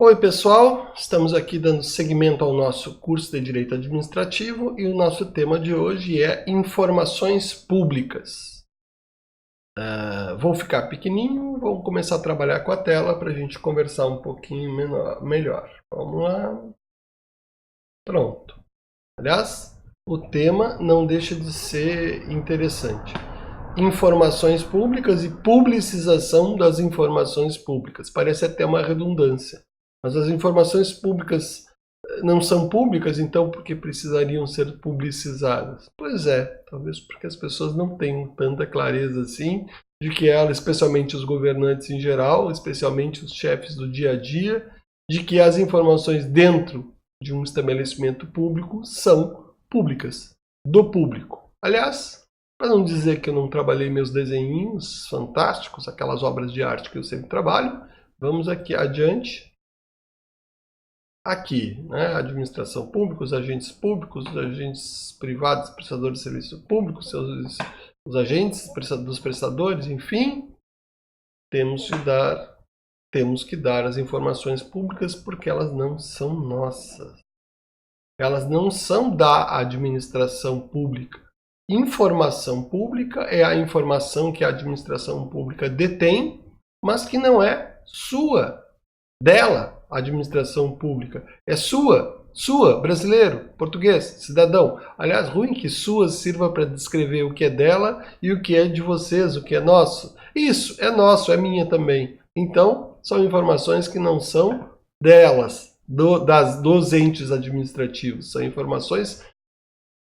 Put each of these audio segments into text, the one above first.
Oi pessoal, estamos aqui dando seguimento ao nosso curso de Direito Administrativo e o nosso tema de hoje é informações públicas. Vou ficar pequenininho, vou começar a trabalhar com a tela para a gente conversar um pouquinho melhor. Vamos lá. Pronto. Aliás, o tema não deixa de ser interessante. Informações públicas e publicização das informações públicas. Parece até uma redundância. Mas as informações públicas não são públicas, então por que precisariam ser publicizadas? Pois é, talvez porque as pessoas não tenham tanta clareza assim de que elas, especialmente os governantes em geral, especialmente os chefes do dia a dia, de que as informações dentro de um estabelecimento público são públicas, do público. Aliás, para não dizer que eu não trabalhei meus desenhinhos fantásticos, aquelas obras de arte que eu sempre trabalho, vamos aqui adiante. Aqui, né, administração pública, os agentes privados, prestadores de serviço público, os agentes dos prestadores, enfim, temos que dar as informações públicas porque elas não são nossas. Elas não são da administração pública. Informação pública é a informação que a administração pública detém, mas que não é sua, dela, a administração pública. É sua, brasileiro, português, cidadão. Aliás, ruim que sua sirva para descrever o que é dela e o que é de vocês, o que é nosso. Isso, é nosso, é minha também. Então, são informações que não são delas, dos entes administrativos. São informações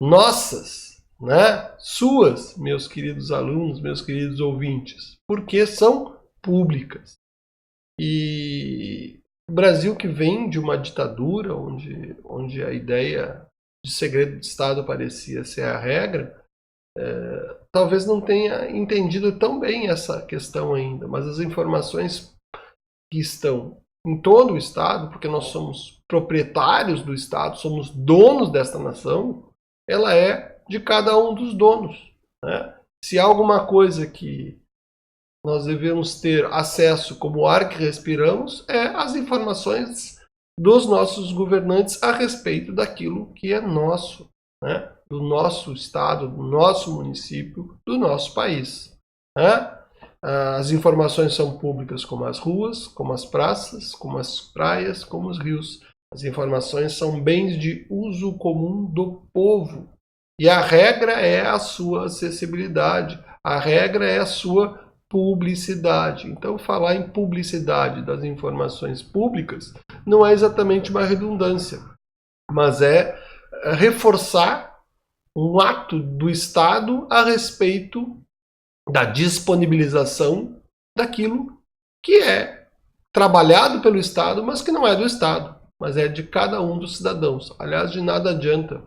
nossas, né? Suas, meus queridos alunos, meus queridos ouvintes, porque são públicas. E o Brasil, que vem de uma ditadura onde a ideia de segredo de Estado parecia ser a regra, talvez não tenha entendido tão bem essa questão ainda, mas as informações que estão em todo o Estado, porque nós somos proprietários do Estado, somos donos desta nação, ela é de cada um dos donos, né? Se há alguma coisa que nós devemos ter acesso como o ar que respiramos, é as informações dos nossos governantes a respeito daquilo que é nosso, né? Do nosso estado, do nosso município, do nosso país, né? As informações são públicas como as ruas, como as praças, como as praias, como os rios. As informações são bens de uso comum do povo. E a regra é a sua acessibilidade, a regra é a sua publicidade. Então, falar em publicidade das informações públicas não é exatamente uma redundância, mas é reforçar um ato do Estado a respeito da disponibilização daquilo que é trabalhado pelo Estado, mas que não é do Estado, mas é de cada um dos cidadãos. Aliás, de nada adianta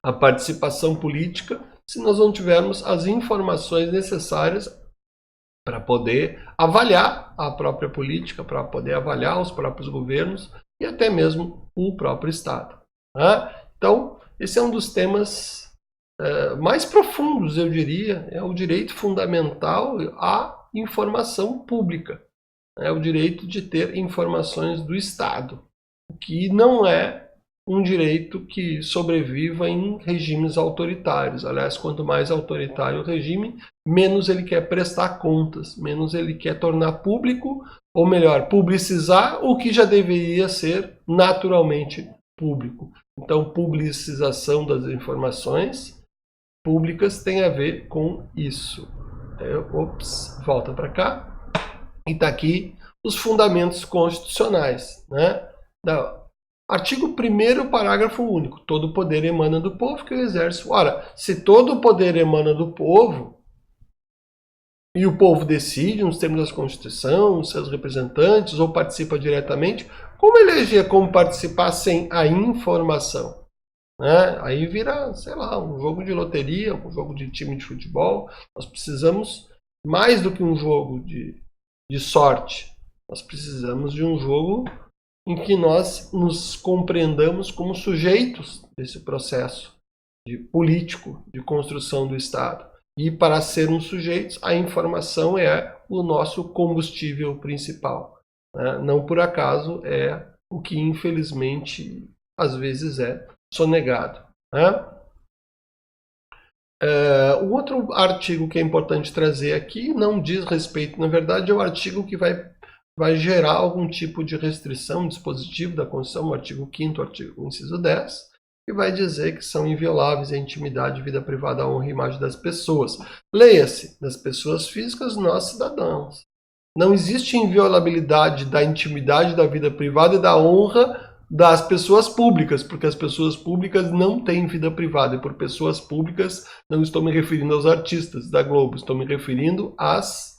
a participação política se nós não tivermos as informações necessárias para poder avaliar a própria política, para poder avaliar os próprios governos e até mesmo o próprio Estado, né? Então, esse é um dos temas mais profundos, eu diria, é o direito fundamental à informação pública, é o direito de ter informações do Estado, o que não é um direito que sobreviva em regimes autoritários. Aliás, quanto mais autoritário o regime, menos ele quer prestar contas, menos ele quer tornar público, ou melhor, publicizar o que já deveria ser naturalmente público. Então, publicização das informações públicas tem a ver com isso. Volta para cá. E está aqui os fundamentos constitucionais, né? Artigo 1º, parágrafo único. Todo poder emana do povo que o exerce. Ora, se todo poder emana do povo, e o povo decide nos termos da Constituição, os seus representantes, ou participa diretamente, como eleger, como participar sem a informação? Né? Aí vira, sei lá, um jogo de loteria, um jogo de time de futebol. Nós precisamos mais do que um jogo de sorte. Nós precisamos de um jogo em que nós nos compreendamos como sujeitos desse processo político de construção do Estado. E para sermos sujeitos, a informação é o nosso combustível principal. né? Não por acaso é o que infelizmente às vezes é sonegado, né? O outro artigo que é importante trazer aqui não diz respeito, na verdade é o artigo que vai gerar algum tipo de restrição, dispositivo da Constituição, o artigo 5º, artigo inciso 10, que vai dizer que são invioláveis a intimidade, vida privada, a honra e imagem das pessoas. Leia-se, das pessoas físicas, nós cidadãos. Não existe inviolabilidade da intimidade, da vida privada e da honra das pessoas públicas, porque as pessoas públicas não têm vida privada. E por pessoas públicas, não estou me referindo aos artistas da Globo, estou me referindo às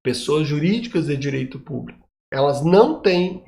pessoas jurídicas de direito público. Elas não têm,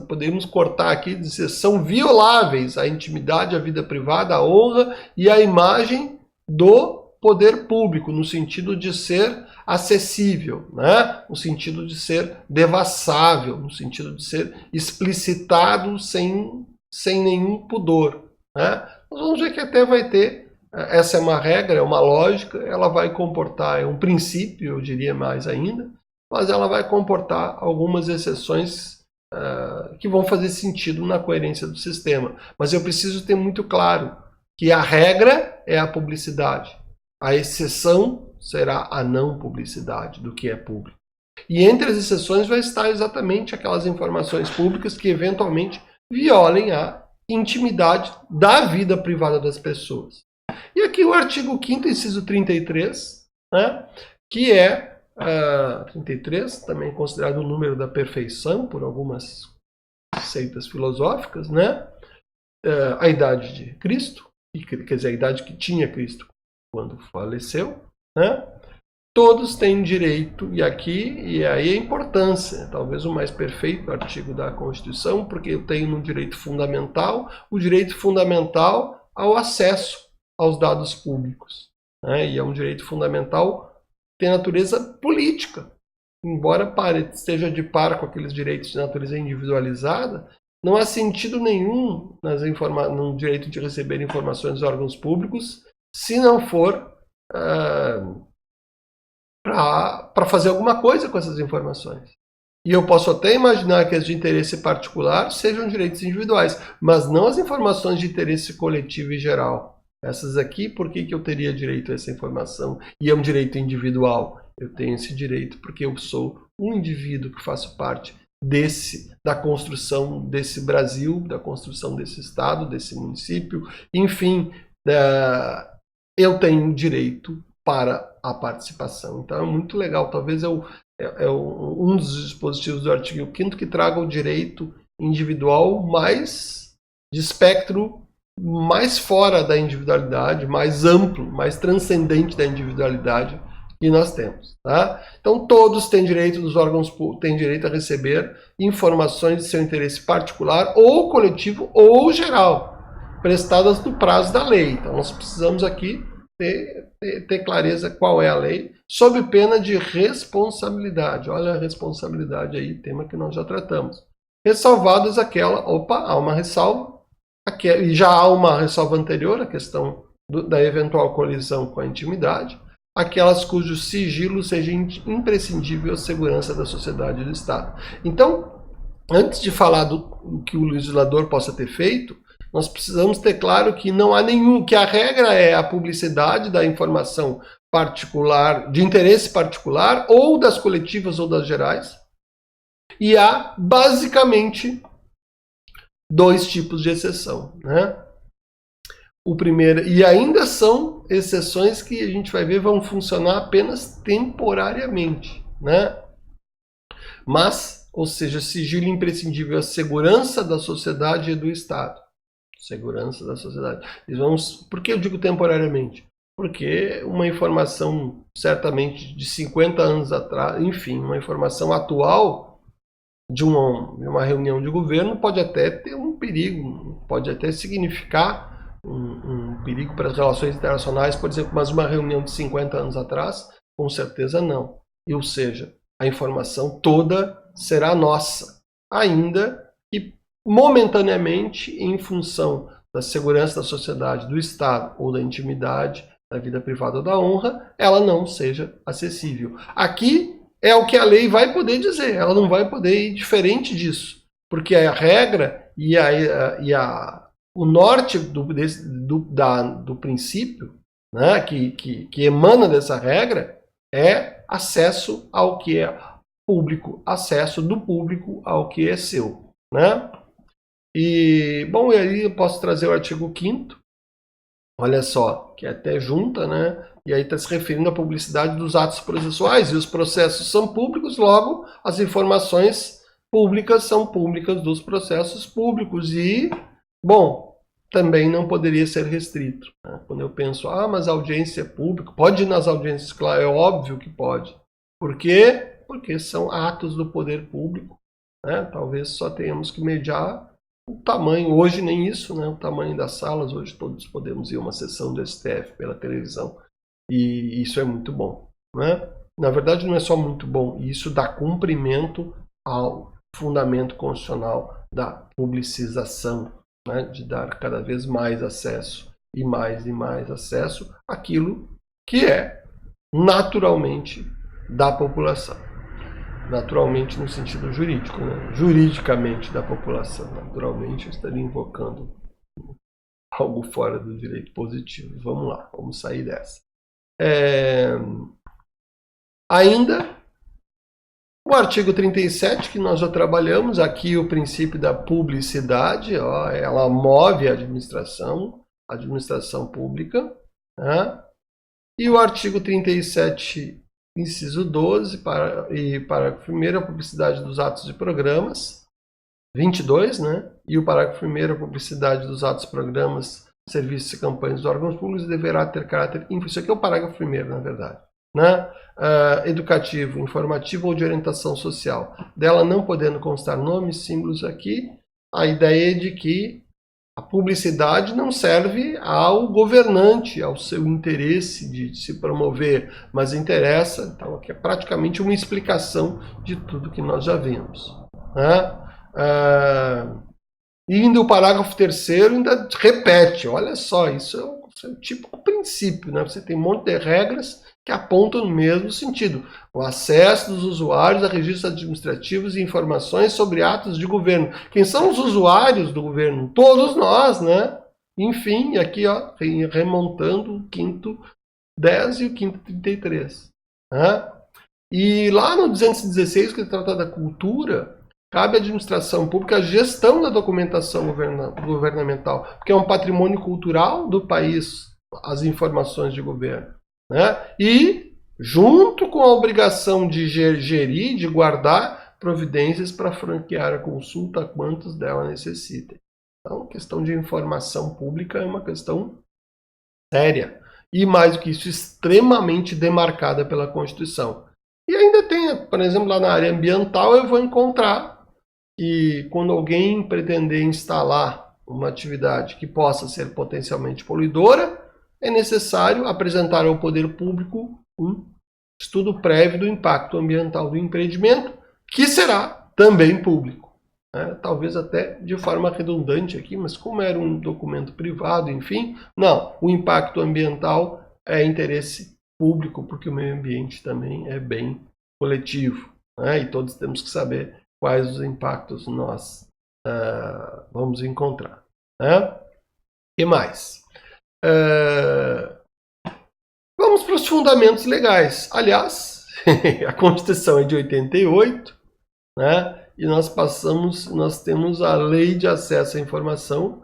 podemos cortar aqui e dizer, são violáveis a intimidade, a vida privada, a honra e a imagem do poder público, no sentido de ser acessível, né? No sentido de ser devassável, no sentido de ser explicitado sem nenhum pudor, né? Nós vamos ver que até vai ter, essa é uma regra, é uma lógica, ela vai comportar, é um princípio, eu diria mais ainda, mas ela vai comportar algumas exceções que vão fazer sentido na coerência do sistema. Mas eu preciso ter muito claro que a regra é a publicidade. A exceção será a não publicidade do que é público. E entre as exceções vai estar exatamente aquelas informações públicas que eventualmente violem a intimidade da vida privada das pessoas. E aqui o artigo 5º, inciso 33, né, que é 33, também considerado o número da perfeição por algumas seitas filosóficas, né, a idade de Cristo, quer dizer, a idade que tinha Cristo quando faleceu, né? Todos têm direito, e aí a importância, talvez o mais perfeito artigo da Constituição, porque eu tenho no direito fundamental, o direito fundamental ao acesso aos dados públicos, né? E é um direito fundamental que tem natureza política, embora esteja de par com aqueles direitos de natureza individualizada, não há sentido nenhum no direito de receber informações dos órgãos públicos se não for para fazer alguma coisa com essas informações. E eu posso até imaginar que as de interesse particular sejam direitos individuais, mas não as informações de interesse coletivo e geral. Essas aqui, por que eu teria direito a essa informação? E é um direito individual. Eu tenho esse direito porque eu sou um indivíduo que faço parte da construção desse Brasil, da construção desse estado, desse município, enfim, eu tenho direito para a participação. Então é muito legal, talvez um dos dispositivos do artigo 5º que traga o direito individual mais de espectro mais fora da individualidade, mais amplo, mais transcendente da individualidade que nós temos, tá? Então todos têm direito, dos órgãos têm direito a receber informações de seu interesse particular ou coletivo ou geral, prestadas no prazo da lei. Então nós precisamos aqui ter clareza qual é a lei, sob pena de responsabilidade. Olha a responsabilidade aí, tema que nós já tratamos. Ressalvadas há uma ressalva, e já há uma ressalva anterior, a questão da eventual colisão com a intimidade, aquelas cujo sigilo seja imprescindível à segurança da sociedade e do Estado. Então, antes de falar do que o legislador possa ter feito, nós precisamos ter claro que não há que a regra é a publicidade da informação particular, de interesse particular, ou das coletivas ou das gerais, e há basicamente dois tipos de exceção, né? O primeiro, e ainda são exceções que a gente vai ver vão funcionar apenas temporariamente, né? Mas, ou seja, sigilo imprescindível à segurança da sociedade e do Estado. Segurança da sociedade. Por que eu digo temporariamente? Porque uma informação, certamente, de 50 anos atrás, enfim, uma informação atual de uma reunião de governo pode até ter um perigo, pode até significar um perigo para as relações internacionais, por exemplo, mas uma reunião de 50 anos atrás, com certeza não. Ou seja, a informação toda será nossa, ainda que momentaneamente, em função da segurança da sociedade, do Estado ou da intimidade, da vida privada ou da honra, ela não seja acessível. Aqui é o que a lei vai poder dizer, ela não vai poder ir diferente disso, porque a regra e o norte do princípio, né, que emana dessa regra é acesso ao que é público, acesso do público ao que é seu, né? E, bom, e aí eu posso trazer o artigo 5º, olha só, que até junta, né? E aí está se referindo à publicidade dos atos processuais, e os processos são públicos, logo as informações públicas são públicas dos processos públicos. E, bom, também não poderia ser restrito, né? Quando eu penso, mas a audiência é pública, pode ir nas audiências, claro, é óbvio que pode. Por quê? Porque são atos do poder público, né? Talvez só tenhamos que mediar o tamanho, hoje nem isso, né? O tamanho das salas, hoje todos podemos ir a uma sessão do STF pela televisão, e isso é muito bom, né? Na verdade não é só muito bom, isso dá cumprimento ao fundamento constitucional da publicização, né? De dar cada vez mais acesso e mais acesso àquilo que é naturalmente da população. Naturalmente no sentido jurídico, né? Juridicamente da população. Naturalmente eu estaria invocando algo fora do direito positivo. Vamos lá, vamos sair dessa. Ainda o artigo 37, que nós já trabalhamos, aqui o princípio da publicidade, ela move a administração pública, né? E o artigo 37, inciso 12, e parágrafo 1º, a publicidade dos atos e programas, 22, né? E o parágrafo 1º, a publicidade dos atos, programas, serviços e campanhas dos órgãos públicos deverá ter caráter... Isso aqui é o parágrafo 1º, na verdade, né? Educativo, informativo ou de orientação social. Dela não podendo constar nomes, símbolos aqui, a ideia é de que a publicidade não serve ao governante, ao seu interesse de se promover, mas interessa, então aqui é praticamente uma explicação de tudo que nós já vimos, né? E ainda o parágrafo 3º ainda repete, olha só, isso é um típico princípio, né? Você tem um monte de regras que apontam no mesmo sentido. O acesso dos usuários a registros administrativos e informações sobre atos de governo. Quem são os usuários do governo? Todos nós, né? Enfim, aqui remontando o 5º 10 e o 5º 33. Né? E lá no 216, que trata da cultura, cabe à administração pública a gestão da documentação governamental, porque é um patrimônio cultural do país, as informações de governo, né? E, junto com a obrigação de gerir, de guardar providências para franquear a consulta a quantos dela necessitem. Então, a questão de informação pública é uma questão séria. E, mais do que isso, extremamente demarcada pela Constituição. E ainda tem, por exemplo, lá na área ambiental, eu vou encontrar que quando alguém pretender instalar uma atividade que possa ser potencialmente poluidora, é necessário apresentar ao poder público um estudo prévio do impacto ambiental do empreendimento, que será também público. Né? Talvez até de forma redundante aqui, mas como era um documento privado, enfim, não, o impacto ambiental é interesse público, porque o meio ambiente também é bem coletivo, né? E todos temos que saber quais os impactos nós vamos encontrar. Né? E mais? Vamos para os fundamentos legais. Aliás, a Constituição é de 88, né? E nós temos a Lei de Acesso à Informação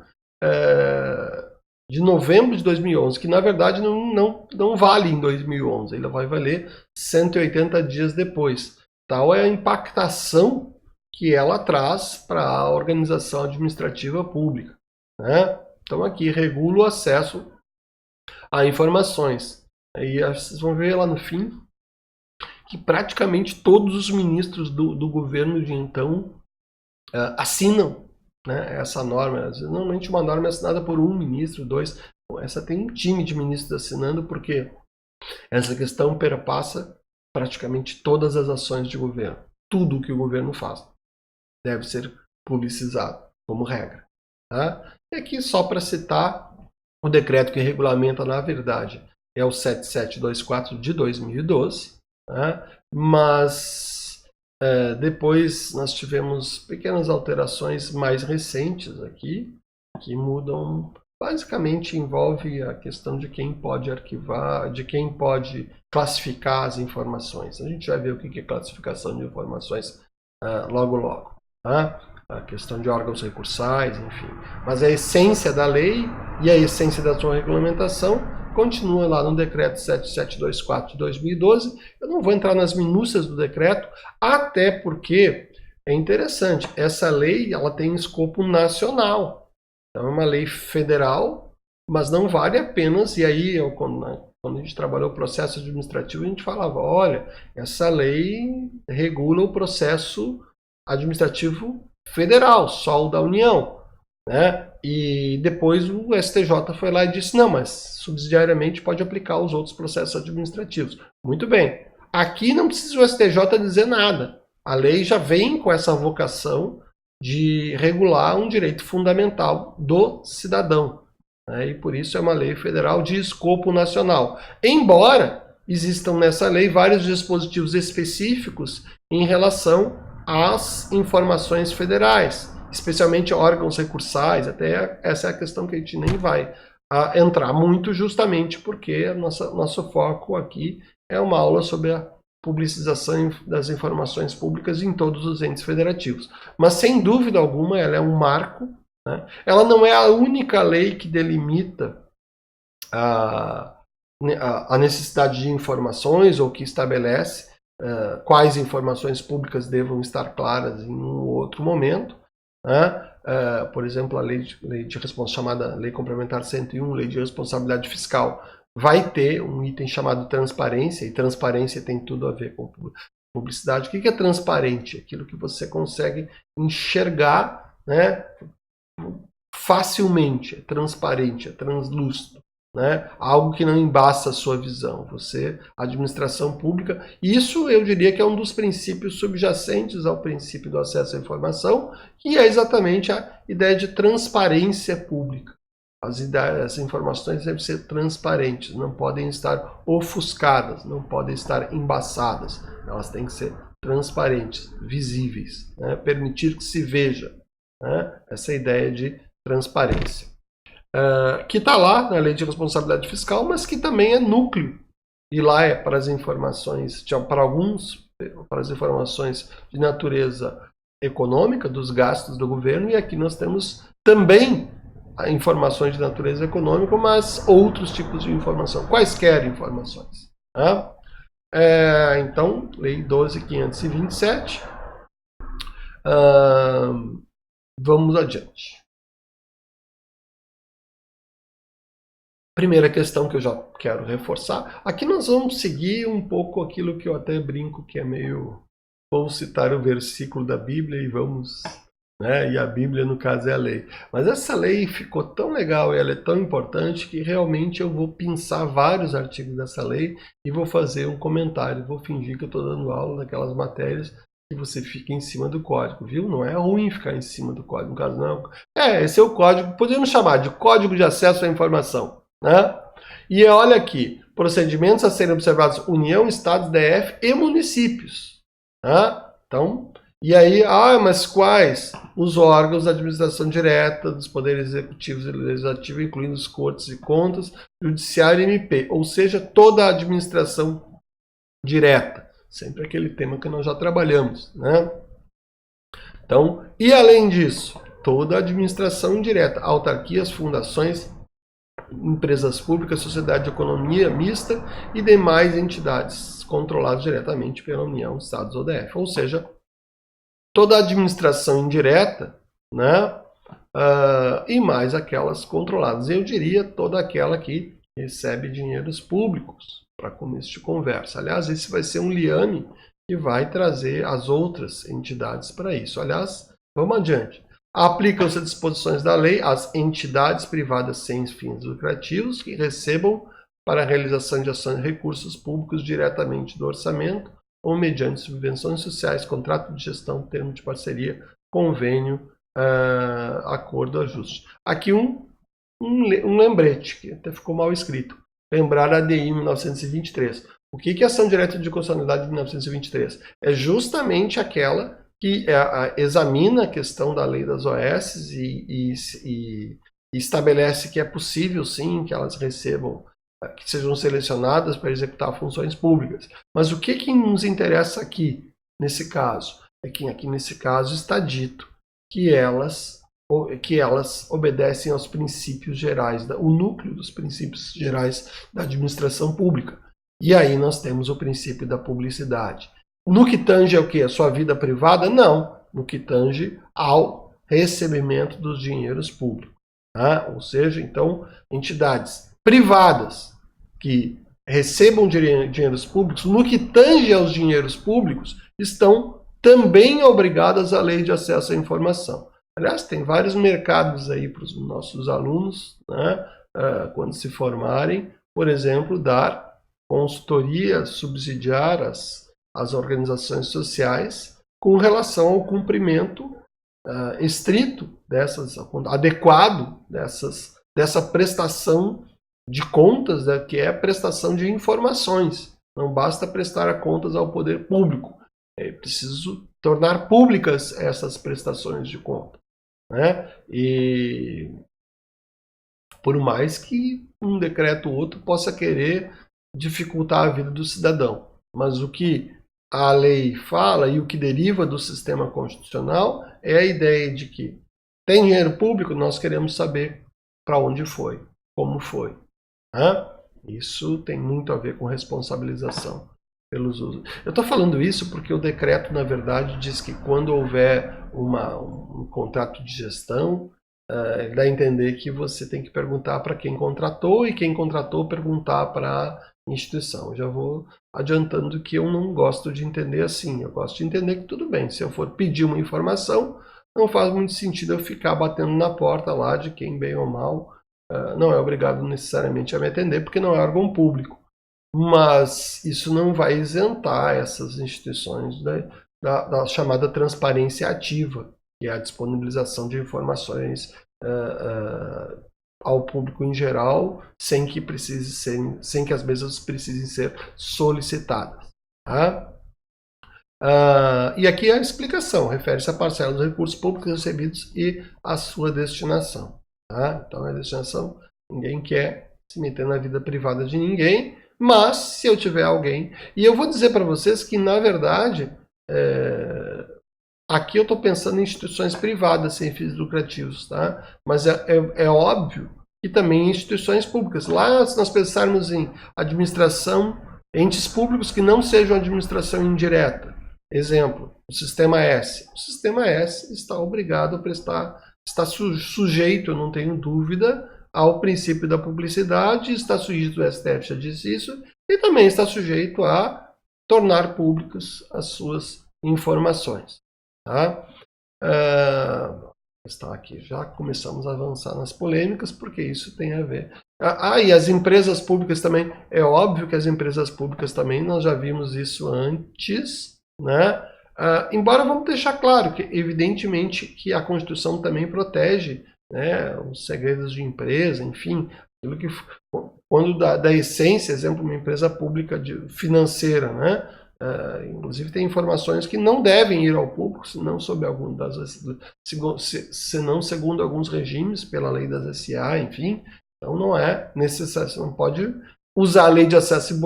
de novembro de 2011, que na verdade não vale em 2011, ele vai valer 180 dias depois. Tal é a impactação que ela traz para a organização administrativa pública, né? Então aqui regula o acesso a informações. Aí vocês vão ver lá no fim que praticamente todos os ministros do governo de então assinam, né, essa norma. Normalmente uma norma é assinada por um ministro, dois. Essa tem um time de ministros assinando, porque essa questão perpassa praticamente todas as ações de governo. Tudo o que o governo faz deve ser publicizado, como regra. Tá? E aqui, só para citar, o decreto que regulamenta, na verdade, é o 7724 de 2012. Tá? mas depois nós tivemos pequenas alterações mais recentes aqui, que mudam, basicamente envolve a questão de quem pode arquivar, de quem pode classificar as informações. A gente vai ver o que é classificação de informações logo logo, tá? A questão de órgãos recursais, enfim. Mas a essência da lei e a essência da sua regulamentação continua lá no decreto 7724 de 2012. Eu não vou entrar nas minúcias do decreto, até porque é interessante, essa lei ela tem escopo nacional. Então é uma lei federal, mas não vale apenas, e aí quando a gente trabalhou o processo administrativo, a gente falava, olha, essa lei regula o processo administrativo federal, só o da União, né? E depois o STJ foi lá e disse, não, mas subsidiariamente pode aplicar os outros processos administrativos. Muito bem. Aqui não precisa o STJ dizer nada. A lei já vem com essa vocação de regular um direito fundamental do cidadão, né? E por isso é uma lei federal de escopo nacional. Embora existam nessa lei vários dispositivos específicos em relação às informações federais, especialmente órgãos recursais, até essa é a questão que a gente nem vai entrar muito, justamente porque nosso foco aqui é uma aula sobre a publicização das informações públicas em todos os entes federativos. Mas, sem dúvida alguma, ela é um marco, né? Ela não é a única lei que delimita a necessidade de informações ou que estabelece quais informações públicas devam estar claras em um ou outro momento, né? Por exemplo, a lei de chamada Lei Complementar 101, Lei de Responsabilidade Fiscal, vai ter um item chamado transparência, e transparência tem tudo a ver com publicidade. O que é transparente? Aquilo que você consegue enxergar, né, facilmente, é transparente, é translúcido, né? Algo que não embaça a sua visão. Você, administração pública, isso eu diria que é um dos princípios subjacentes ao princípio do acesso à informação, que é exatamente a ideia de transparência pública. As informações devem ser transparentes, não podem estar ofuscadas, não podem estar embaçadas. Elas têm que ser transparentes, visíveis, né? Permitir que se veja, né? Essa ideia de transparência. Que está lá na Lei de Responsabilidade Fiscal, mas que também é núcleo. E lá é para as informações, para as informações de natureza econômica, dos gastos do governo, e aqui nós temos também informações de natureza econômica, mas outros tipos de informação, quaisquer informações. Tá? Então, Lei 12.527. Vamos adiante. Primeira questão que eu já quero reforçar. Aqui nós vamos seguir um pouco aquilo que eu até brinco que é meio... Vamos citar o versículo da Bíblia e vamos... Né? E a Bíblia, no caso, é a lei. Mas essa lei ficou tão legal e ela é tão importante que realmente eu vou pensar vários artigos dessa lei e vou fazer um comentário. Vou fingir que eu estou dando aula daquelas matérias que você fica em cima do código, viu? Não é ruim ficar em cima do código, no caso não. Esse é o código, podemos chamar de Código de Acesso à Informação, né? E olha aqui, procedimentos a serem observados União, Estados, DF e municípios. Né? Então, e aí, mas quais? Os órgãos da administração direta, dos poderes executivos e legislativos, incluindo os cortes e contas, judiciário e MP, ou seja, toda a administração direta. Sempre aquele tema que nós já trabalhamos, né? Então, e além disso, toda a administração indireta, autarquias, fundações, empresas públicas, sociedade de economia mista e demais entidades controladas diretamente pela União, Estados ou DF. Ou seja, toda a administração indireta, né? E mais aquelas controladas. Eu diria toda aquela que recebe dinheiros públicos para começo de conversa. Aliás, esse vai ser um liame que vai trazer as outras entidades para isso. Aliás, vamos adiante. Aplicam-se as disposições da lei às entidades privadas sem fins lucrativos que recebam para a realização de ações de recursos públicos diretamente do orçamento ou mediante subvenções sociais, contrato de gestão, termo de parceria, convênio, acordo, ajuste. Aqui um lembrete, que até ficou mal escrito. Lembrar a ADI 1923. O que é a ação direta de constitucionalidade de 1923? É justamente aquela que examina a questão da lei das OS e estabelece que é possível, sim, que elas recebam, que sejam selecionadas para executar funções públicas. Mas o que nos interessa aqui, nesse caso? É que aqui nesse caso está dito que elas obedecem aos princípios gerais, o núcleo dos princípios gerais da administração pública. E aí nós temos o princípio da publicidade. No que tange ao quê? A sua vida privada? Não. No que tange ao recebimento dos dinheiros públicos. Tá? Ou seja, então, entidades privadas que recebam dinheiros públicos, no que tange aos dinheiros públicos, estão também obrigadas à lei de acesso à informação. Aliás, tem vários mercados aí para os nossos alunos, né, quando se formarem, por exemplo, dar consultoria, subsidiar as organizações sociais com relação ao cumprimento estrito adequado dessa prestação de contas, que é a prestação de informações. Não basta prestar contas ao poder público. É preciso tornar públicas essas prestações de conta, né? E por mais que um decreto ou outro possa querer dificultar a vida do cidadão, mas o que a lei fala e o que deriva do sistema constitucional é a ideia de que tem dinheiro público, nós queremos saber para onde foi, como foi, né? Isso tem muito a ver com responsabilização pelos usos. Eu estou falando isso porque o decreto, na verdade, diz que quando houver um contrato de gestão, dá a entender que você tem que perguntar para quem contratou e quem contratou perguntar para a instituição. Eu já vou adiantando que eu não gosto de entender assim. Eu gosto de entender que tudo bem, se eu for pedir uma informação, não faz muito sentido eu ficar batendo na porta lá de quem, bem ou mal, não é obrigado necessariamente a me atender, porque não é órgão público. Mas isso não vai isentar essas instituições da chamada transparência ativa, que é a disponibilização de informações ao público em geral, sem que as mesmas precisem ser solicitadas. Tá? E aqui a explicação refere-se à parcela dos recursos públicos recebidos e à sua destinação. Tá? Então, a destinação, ninguém quer se meter na vida privada de ninguém, mas se eu tiver alguém... E eu vou dizer para vocês que, na verdade, aqui eu estou pensando em instituições privadas sem fins lucrativos, tá? Mas é óbvio que também em instituições públicas. Lá, se nós pensarmos em administração, entes públicos que não sejam administração indireta. Exemplo, o Sistema S. O Sistema S está obrigado a prestar, está sujeito, eu não tenho dúvida, ao princípio da publicidade, está sujeito, o STF já disse isso, e também está sujeito a tornar públicas as suas informações. Tá? Está aqui, já começamos a avançar nas polêmicas, porque isso tem a ver. E as empresas públicas também, é óbvio que as empresas públicas também, nós já vimos isso antes, né? Embora vamos deixar claro que, evidentemente, que a Constituição também protege, né, os segredos de empresa, enfim, aquilo que, quando da essência, exemplo, uma empresa pública financeira, né? Inclusive tem informações que não devem ir ao público, senão segundo alguns regimes, pela lei das SA, enfim. Então não é necessário, você não pode usar a lei de acesso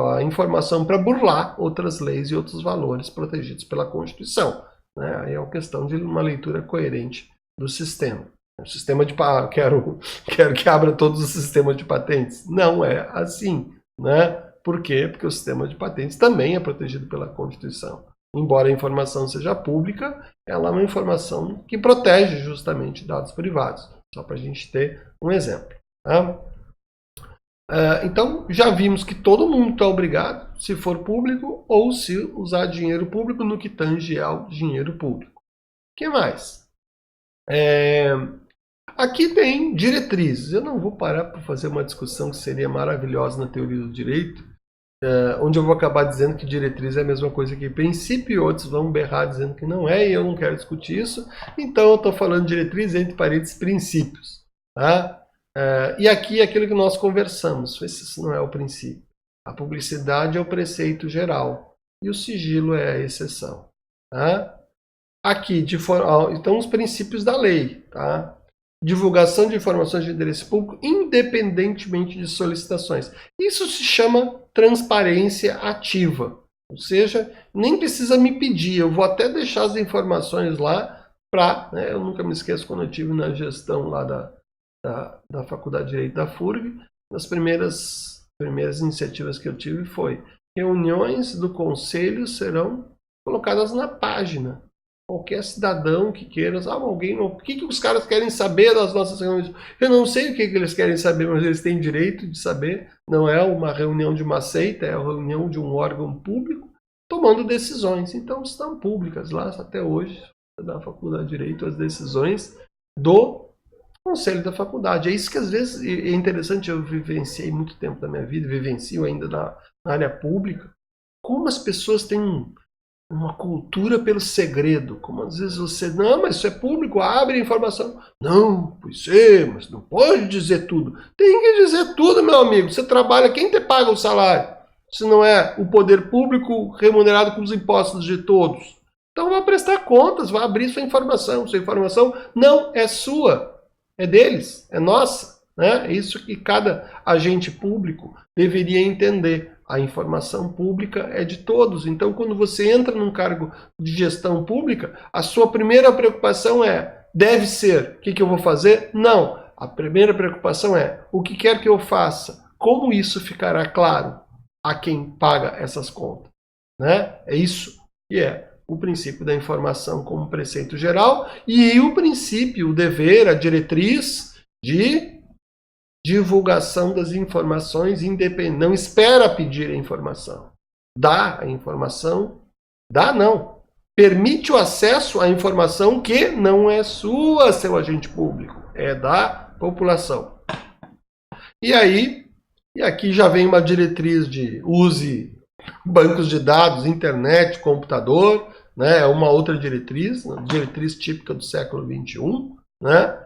à informação para burlar outras leis e outros valores protegidos pela Constituição, né? Aí é uma questão de uma leitura coerente do sistema. O sistema de quero que abra todos os sistemas de patentes. Não é assim, né? Por quê? Porque o sistema de patentes também é protegido pela Constituição. Embora a informação seja pública, ela é uma informação que protege justamente dados privados. Só para a gente ter um exemplo. Tá? Então, já vimos que todo mundo está obrigado, se for público, ou se usar dinheiro público no que tange ao dinheiro público. O que mais? Aqui tem diretrizes. Eu não vou parar para fazer uma discussão que seria maravilhosa na teoria do direito, onde eu vou acabar dizendo que diretriz é a mesma coisa que princípio, e outros vão berrar dizendo que não é, e eu não quero discutir isso. Então eu estou falando de diretriz entre parênteses princípios. Tá? E aqui é aquilo que nós conversamos. Esse não é o princípio. A publicidade é o preceito geral e o sigilo é a exceção. Tá? Aqui, então, os princípios da lei. Tá? Divulgação de informações de interesse público, independentemente de solicitações. Isso se chama transparência ativa. Ou seja, nem precisa me pedir, eu vou até deixar as informações lá para... Né, eu nunca me esqueço quando eu estive na gestão lá da Faculdade de Direito da FURG, as primeiras iniciativas que eu tive foi reuniões do conselho serão colocadas na página. Qualquer cidadão que queira, o que os caras querem saber das nossas reuniões? Eu não sei o que eles querem saber, mas eles têm direito de saber. Não é uma reunião de uma seita, é a reunião de um órgão público tomando decisões. Então estão públicas lá até hoje, da Faculdade de Direito, as decisões do conselho da faculdade. É isso que às vezes é interessante, eu vivenciei muito tempo da minha vida, vivencio ainda na área pública, como as pessoas têm uma cultura pelo segredo, como às vezes você, não, mas isso é público, abre a informação. Não, pois é, mas não pode dizer tudo. Tem que dizer tudo, meu amigo. Você trabalha, quem te paga o salário? Se não é o poder público remunerado com os impostos de todos. Então vai prestar contas, vai abrir sua informação. Sua informação não é sua. É deles, é nossa. Né? É isso que cada agente público deveria entender. A informação pública é de todos. Então, quando você entra num cargo de gestão pública, a sua primeira preocupação é, deve ser, o que eu vou fazer? Não. A primeira preocupação é, o que quer que eu faça? Como isso ficará claro a quem paga essas contas? Né? É isso que é o princípio da informação como preceito geral e o princípio, o dever, a diretriz de divulgação das informações independente. Não espera pedir a informação. Dá a informação. Dá não. Permite o acesso à informação que não é sua, seu agente público. É da população. E aqui já vem uma diretriz de use bancos de dados, internet, computador, né? É uma outra diretriz típica do século XXI, né?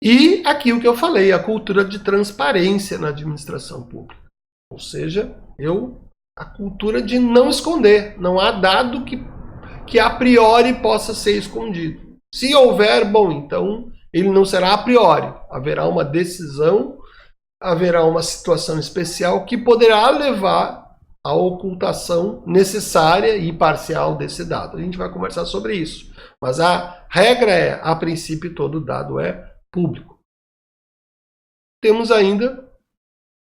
E aqui o que eu falei, a cultura de transparência na administração pública. Ou seja, a cultura de não esconder. Não há dado que a priori possa ser escondido. Se houver, bom, então ele não será a priori. Haverá uma decisão, haverá uma situação especial que poderá levar à ocultação necessária e parcial desse dado. A gente vai conversar sobre isso. Mas a regra é, a princípio, todo dado é público. Temos ainda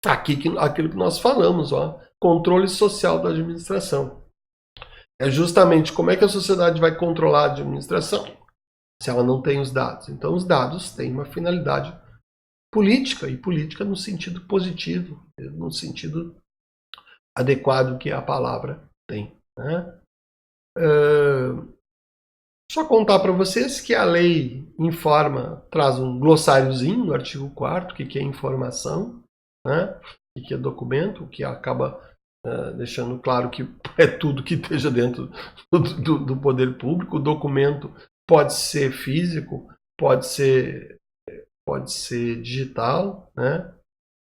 aquilo que nós falamos, controle social da administração. É justamente como é que a sociedade vai controlar a administração se ela não tem os dados. Então os dados têm uma finalidade política, e política no sentido positivo, no sentido adequado que a palavra tem. Né? Só contar para vocês que a lei traz um glossáriozinho no artigo 4º, que é informação, né? Que é documento, que acaba deixando claro que é tudo que esteja dentro do poder público. O documento pode ser físico, pode ser digital, né?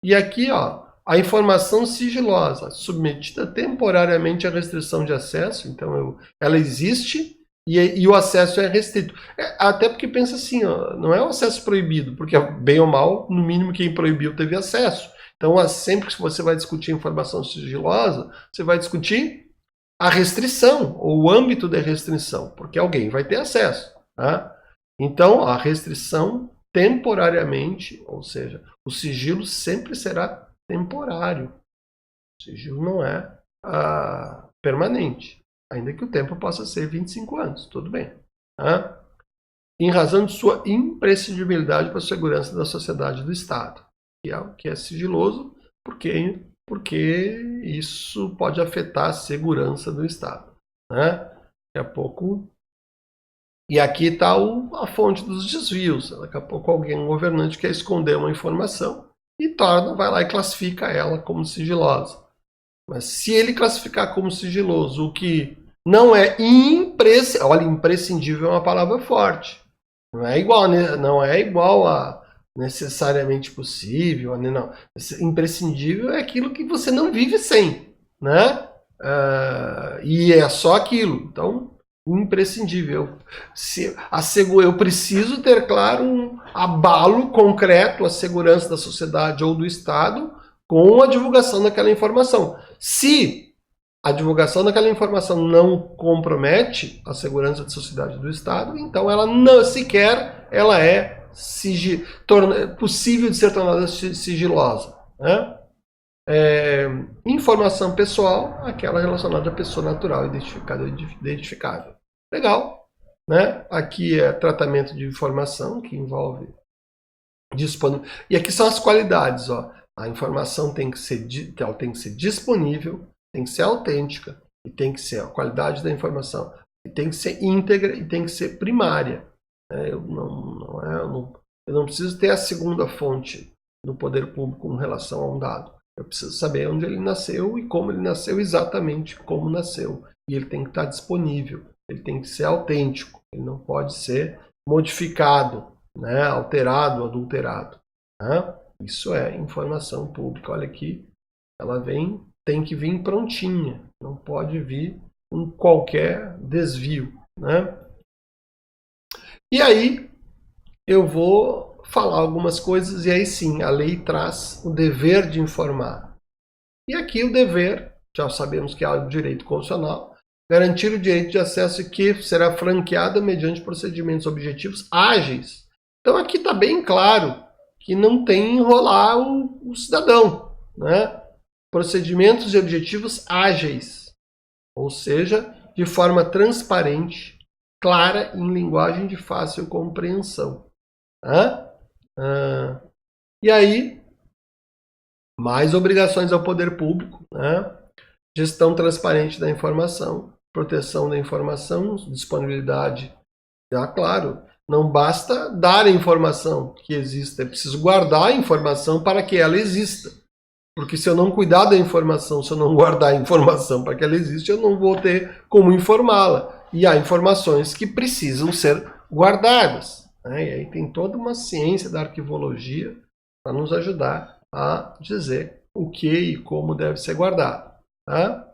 E aqui, a informação sigilosa, submetida temporariamente à restrição de acesso, então ela existe e o acesso é restrito. Até porque pensa assim, não é um acesso proibido, porque bem ou mal, no mínimo quem proibiu teve acesso. Então sempre que você vai discutir informação sigilosa, você vai discutir a restrição, ou o âmbito da restrição, porque alguém vai ter acesso. Tá? Então a restrição temporariamente, ou seja, o sigilo sempre será temporário. O sigilo não é permanente. Ainda que o tempo possa ser 25 anos, tudo bem. Tá? Em razão de sua imprescindibilidade para a segurança da sociedade e do Estado. Que é sigiloso porque isso pode afetar a segurança do Estado. Né? Daqui a pouco... E aqui está a fonte dos desvios. Daqui a pouco um governante quer esconder uma informação e vai lá e classifica ela como sigilosa. Mas se ele classificar como sigiloso o que não é imprescindível é uma palavra forte. Não é igual, né? Não é igual necessariamente possível, não. Imprescindível é aquilo que você não vive sem, né? E é só aquilo. Então, imprescindível. Eu preciso ter, claro, um abalo concreto à segurança da sociedade ou do Estado com a divulgação daquela informação. Se a divulgação daquela informação não compromete a segurança da sociedade do Estado, então ela não sequer ela é possível de ser tornada sigilosa, né? Informação pessoal, aquela relacionada à pessoa natural, identificada, identificável. Legal, né? Aqui é tratamento de informação, que envolve disponibilidade. E aqui são as qualidades, ó. A informação tem que ser disponível, tem que ser autêntica, e tem que ser a qualidade da informação, e tem que ser íntegra e tem que ser primária. Eu não preciso ter a segunda fonte no poder público com relação a um dado. Eu preciso saber onde ele nasceu e como ele nasceu, exatamente como nasceu. E ele tem que estar disponível, ele tem que ser autêntico, ele não pode ser modificado, né, alterado, adulterado. Né? Isso é informação pública. Olha aqui, ela tem que vir prontinha, não pode vir com qualquer desvio. Né? E aí eu vou falar algumas coisas e aí sim, a lei traz o dever de informar. E aqui o dever, já sabemos que é o direito constitucional, garantir o direito de acesso que será franqueado mediante procedimentos objetivos ágeis. Então aqui está bem claro que não tem enrolar o cidadão, né? Procedimentos e objetivos ágeis, ou seja, de forma transparente, clara, em linguagem de fácil compreensão. E aí, mais obrigações ao poder público, né? Gestão transparente da informação, proteção da informação, disponibilidade. Claro, não basta dar a informação que exista, é preciso guardar a informação para que ela exista. Porque se eu não cuidar da informação, se eu não guardar a informação para que ela exista, eu não vou ter como informá-la. E há informações que precisam ser guardadas. Né? E aí tem toda uma ciência da arquivologia para nos ajudar a dizer o que e como deve ser guardado. Tá?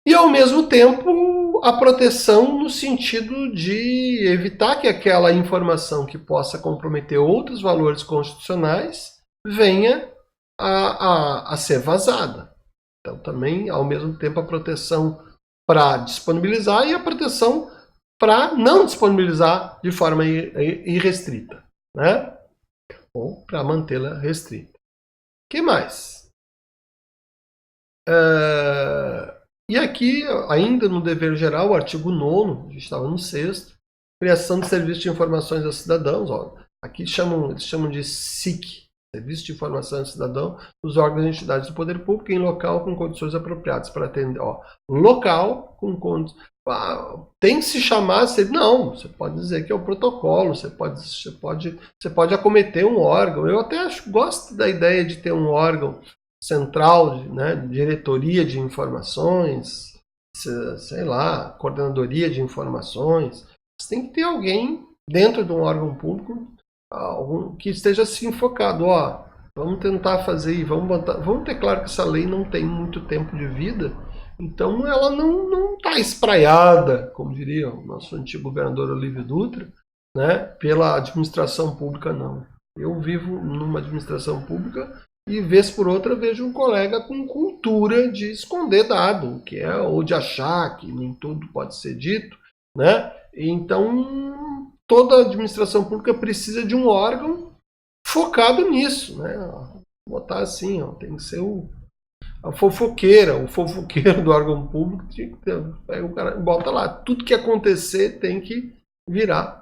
E ao mesmo tempo a proteção no sentido de evitar que aquela informação que possa comprometer outros valores constitucionais venha a ser vazada. Então também ao mesmo tempo a proteção para disponibilizar e a proteção para não disponibilizar de forma irrestrita, né? Ou para mantê-la restrita. O que mais? E aqui, ainda no dever geral, o artigo 9º, a gente estava no 6º, criação de serviço de informações aos cidadãos. Ó, aqui eles chamam de SIC, Serviço de Informação ao Cidadão, dos órgãos e entidades do poder público em local com condições apropriadas para atender. Ó, local com condições. Tem que se chamar. Não, você pode dizer que é o protocolo, você pode acometer um órgão. Eu até gosto da ideia de ter um órgão central, né, diretoria de informações, sei lá, coordenadoria de informações. Você tem que ter alguém dentro de um órgão público que esteja assim focado. Ó, vamos tentar fazer e vamos ter claro que essa lei não tem muito tempo de vida, então ela não está espraiada, como diria o nosso antigo governador Olívio Dutra, né, pela administração pública, não. Eu vivo numa administração pública e, vez por outra, vejo um colega com cultura de esconder dado, ou de achar que nem tudo pode ser dito, né? Então, toda administração pública precisa de um órgão focado nisso, né? Vou botar assim, ó, tem que ser o fofoqueiro do órgão público, pega o cara, bota lá, tudo que acontecer tem que virar.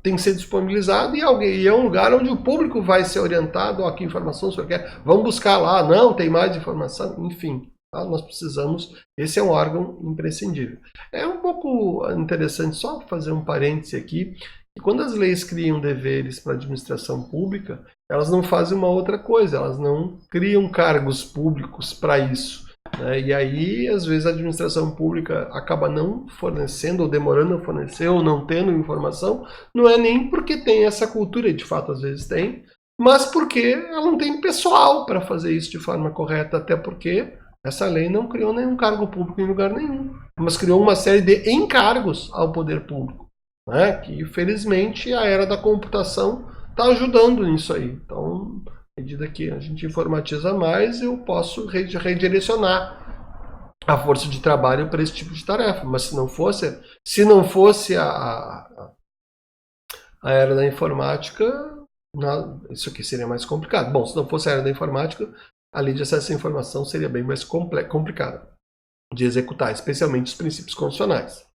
Tem que ser disponibilizado e é um lugar onde o público vai ser orientado. Que informação o senhor quer? Vamos buscar lá. Não, tem mais informação. Enfim, tá? Nós precisamos. Esse é um órgão imprescindível. É um pouco interessante só fazer um parêntese aqui. Que quando as leis criam deveres para a administração pública, elas não fazem uma outra coisa. Elas não criam cargos públicos para isso. né? E aí, às vezes, a administração pública acaba não fornecendo, ou demorando a fornecer, ou não tendo informação, não é nem porque tem essa cultura, e de fato às vezes tem, mas porque ela não tem pessoal para fazer isso de forma correta, até porque essa lei não criou nenhum cargo público em lugar nenhum, mas criou uma série de encargos ao poder público, né? Que felizmente a era da computação está ajudando nisso aí. Então, à medida que a gente informatiza mais, eu posso redirecionar a força de trabalho para esse tipo de tarefa. Mas se não fosse a era da informática, isso aqui seria mais complicado. Bom, se não fosse a era da informática, a lei de acesso à informação seria bem mais complicada de executar, especialmente os princípios constitucionais.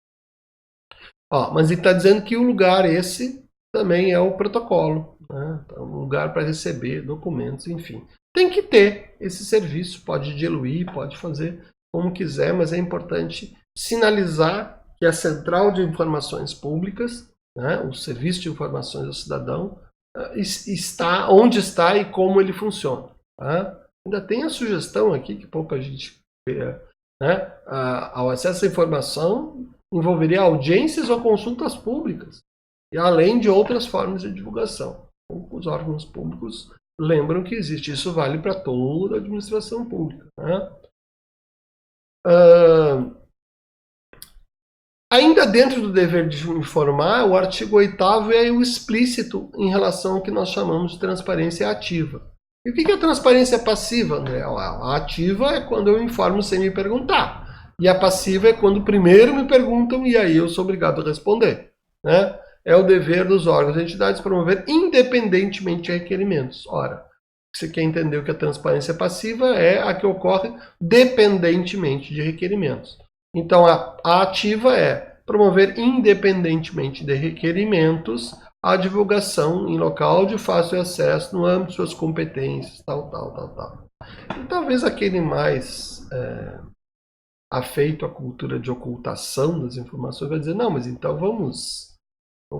Mas ele está dizendo que o lugar esse também é o protocolo, né? Então, um lugar para receber documentos, enfim. Tem que ter esse serviço, pode diluir, pode fazer como quiser, mas é importante sinalizar que a Central de Informações Públicas, né, o Serviço de Informações ao Cidadão, está onde está e como ele funciona. Tá? Ainda tem a sugestão aqui, que pouca gente vê, né? Ao acesso à informação envolveria audiências ou consultas públicas, e além de outras formas de divulgação. Os órgãos públicos lembram que existe. Isso vale para toda a administração pública. Né? Ainda dentro do dever de informar, o artigo 8º é o explícito em relação ao que nós chamamos de transparência ativa. E o que é a transparência passiva, André? A ativa é quando eu informo sem me perguntar. E a passiva é quando primeiro me perguntam e aí eu sou obrigado a responder. Né? É o dever dos órgãos e entidades promover independentemente de requerimentos. Ora, você quer entender o que é transparência passiva? É a que ocorre dependentemente de requerimentos. Então, a ativa é promover independentemente de requerimentos a divulgação em local de fácil acesso no âmbito de suas competências, tal. E talvez aquele mais afeito à cultura de ocultação das informações vai dizer, não, mas então vamos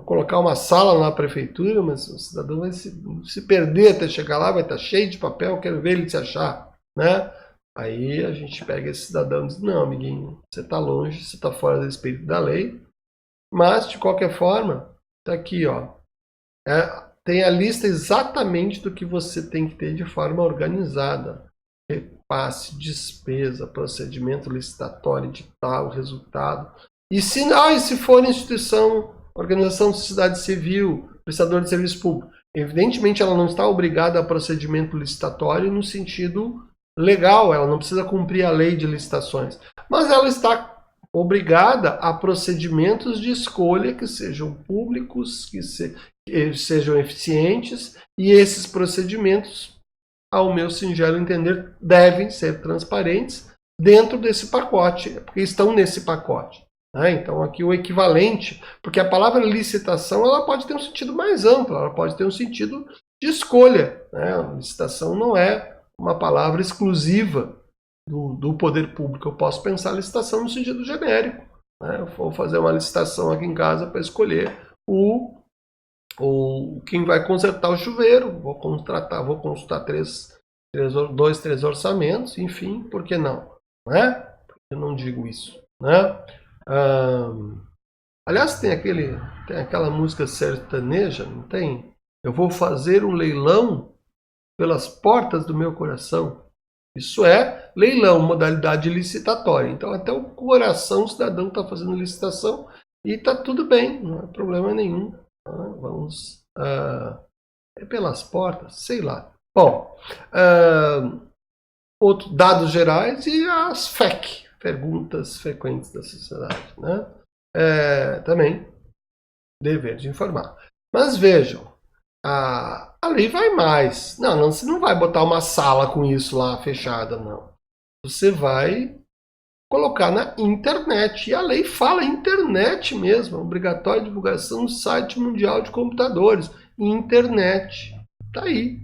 colocar uma sala na prefeitura, mas o cidadão vai se perder até chegar lá, vai estar cheio de papel, quero ver ele se achar, né? Aí a gente pega esse cidadão e diz, não, amiguinho, você está longe, você está fora do espírito da lei, mas, de qualquer forma, está aqui, ó, tem a lista exatamente do que você tem que ter de forma organizada. Repasse, despesa, procedimento licitatório, edital, resultado. E se for instituição, organização de sociedade civil, prestador de serviço público, evidentemente ela não está obrigada a procedimento licitatório no sentido legal, ela não precisa cumprir a lei de licitações, mas ela está obrigada a procedimentos de escolha que sejam públicos, que sejam eficientes, e esses procedimentos, ao meu singelo entender, devem ser transparentes dentro desse pacote, porque estão nesse pacote. Né? Então aqui o equivalente, porque a palavra licitação ela pode ter um sentido mais amplo, ela pode ter um sentido de escolha. Né? A licitação não é uma palavra exclusiva do poder público. Eu posso pensar licitação no sentido genérico. Né? Eu vou fazer uma licitação aqui em casa para escolher quem vai consertar o chuveiro. Vou consultar dois, três orçamentos, enfim, por que não? Né? Eu não digo isso. Né? Aliás, tem aquela música sertaneja, não tem? Eu vou fazer um leilão pelas portas do meu coração. Isso é leilão, modalidade licitatória. Então, até o coração o cidadão está fazendo licitação e está tudo bem, não há problema nenhum. Vamos... pelas portas, sei lá. Bom, outros dados gerais e as FEC, perguntas frequentes da sociedade. Né? Também dever de informar. Mas vejam, a lei vai mais. Não, você não vai botar uma sala com isso lá fechada, não. Você vai colocar na internet. E a lei fala internet mesmo. Obrigatória divulgação no site mundial de computadores. Internet. Tá aí.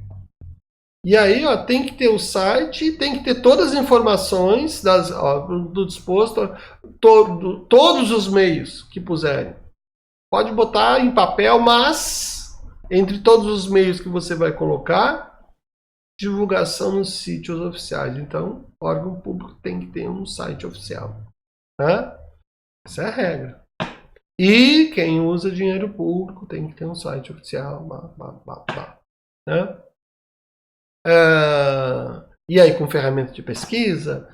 E aí, ó, tem que ter o site, tem que ter todas as informações do disposto, todos os meios que puserem. Pode botar em papel, mas entre todos os meios que você vai colocar, divulgação nos sítios oficiais. Então, o órgão público tem que ter um site oficial. Né? Essa é a regra. E quem usa dinheiro público tem que ter um site oficial. Né? E aí, com ferramenta de pesquisa,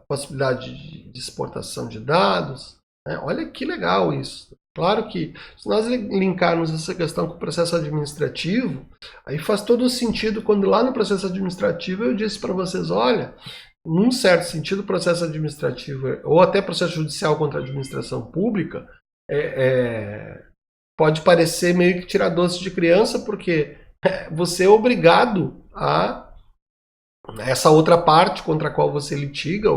possibilidade de exportação de dados. Né? Olha que legal isso. Claro que, se nós linkarmos essa questão com o processo administrativo, aí faz todo o sentido quando lá no processo administrativo eu disse para vocês, olha, num certo sentido, o processo administrativo, ou até processo judicial contra a administração pública, pode parecer meio que tirar doce de criança, porque você é obrigado a essa outra parte contra a qual você litiga,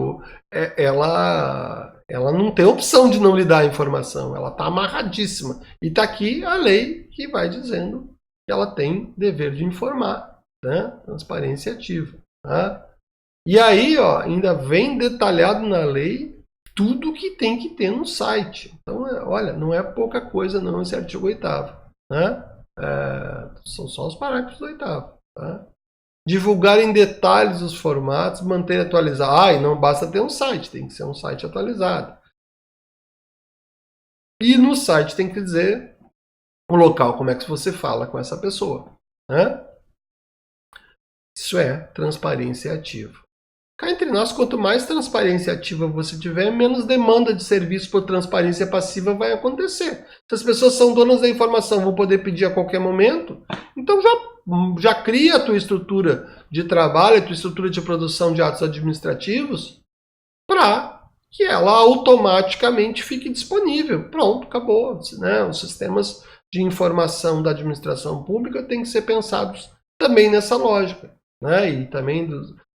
ela não tem opção de não lhe dar a informação, ela está amarradíssima. E está aqui a lei que vai dizendo que ela tem dever de informar, né? Transparência ativa. Tá? E aí, ó, ainda vem detalhado na lei tudo que tem que ter no site. Então, olha, não é pouca coisa não esse artigo 8º. Né? São só os parágrafos do 8º. Tá? Divulgar em detalhes os formatos, manter atualizado. E não basta ter um site, tem que ser um site atualizado. E no site tem que dizer o local, como é que você fala com essa pessoa. Né? Isso é transparência ativa. Cá entre nós, quanto mais transparência ativa você tiver, menos demanda de serviço por transparência passiva vai acontecer. Se as pessoas são donas da informação, vão poder pedir a qualquer momento, então já cria a tua estrutura de trabalho, a tua estrutura de produção de atos administrativos para que ela automaticamente fique disponível. Pronto, acabou. Né? Os sistemas de informação da administração pública têm que ser pensados também nessa lógica. Né? E também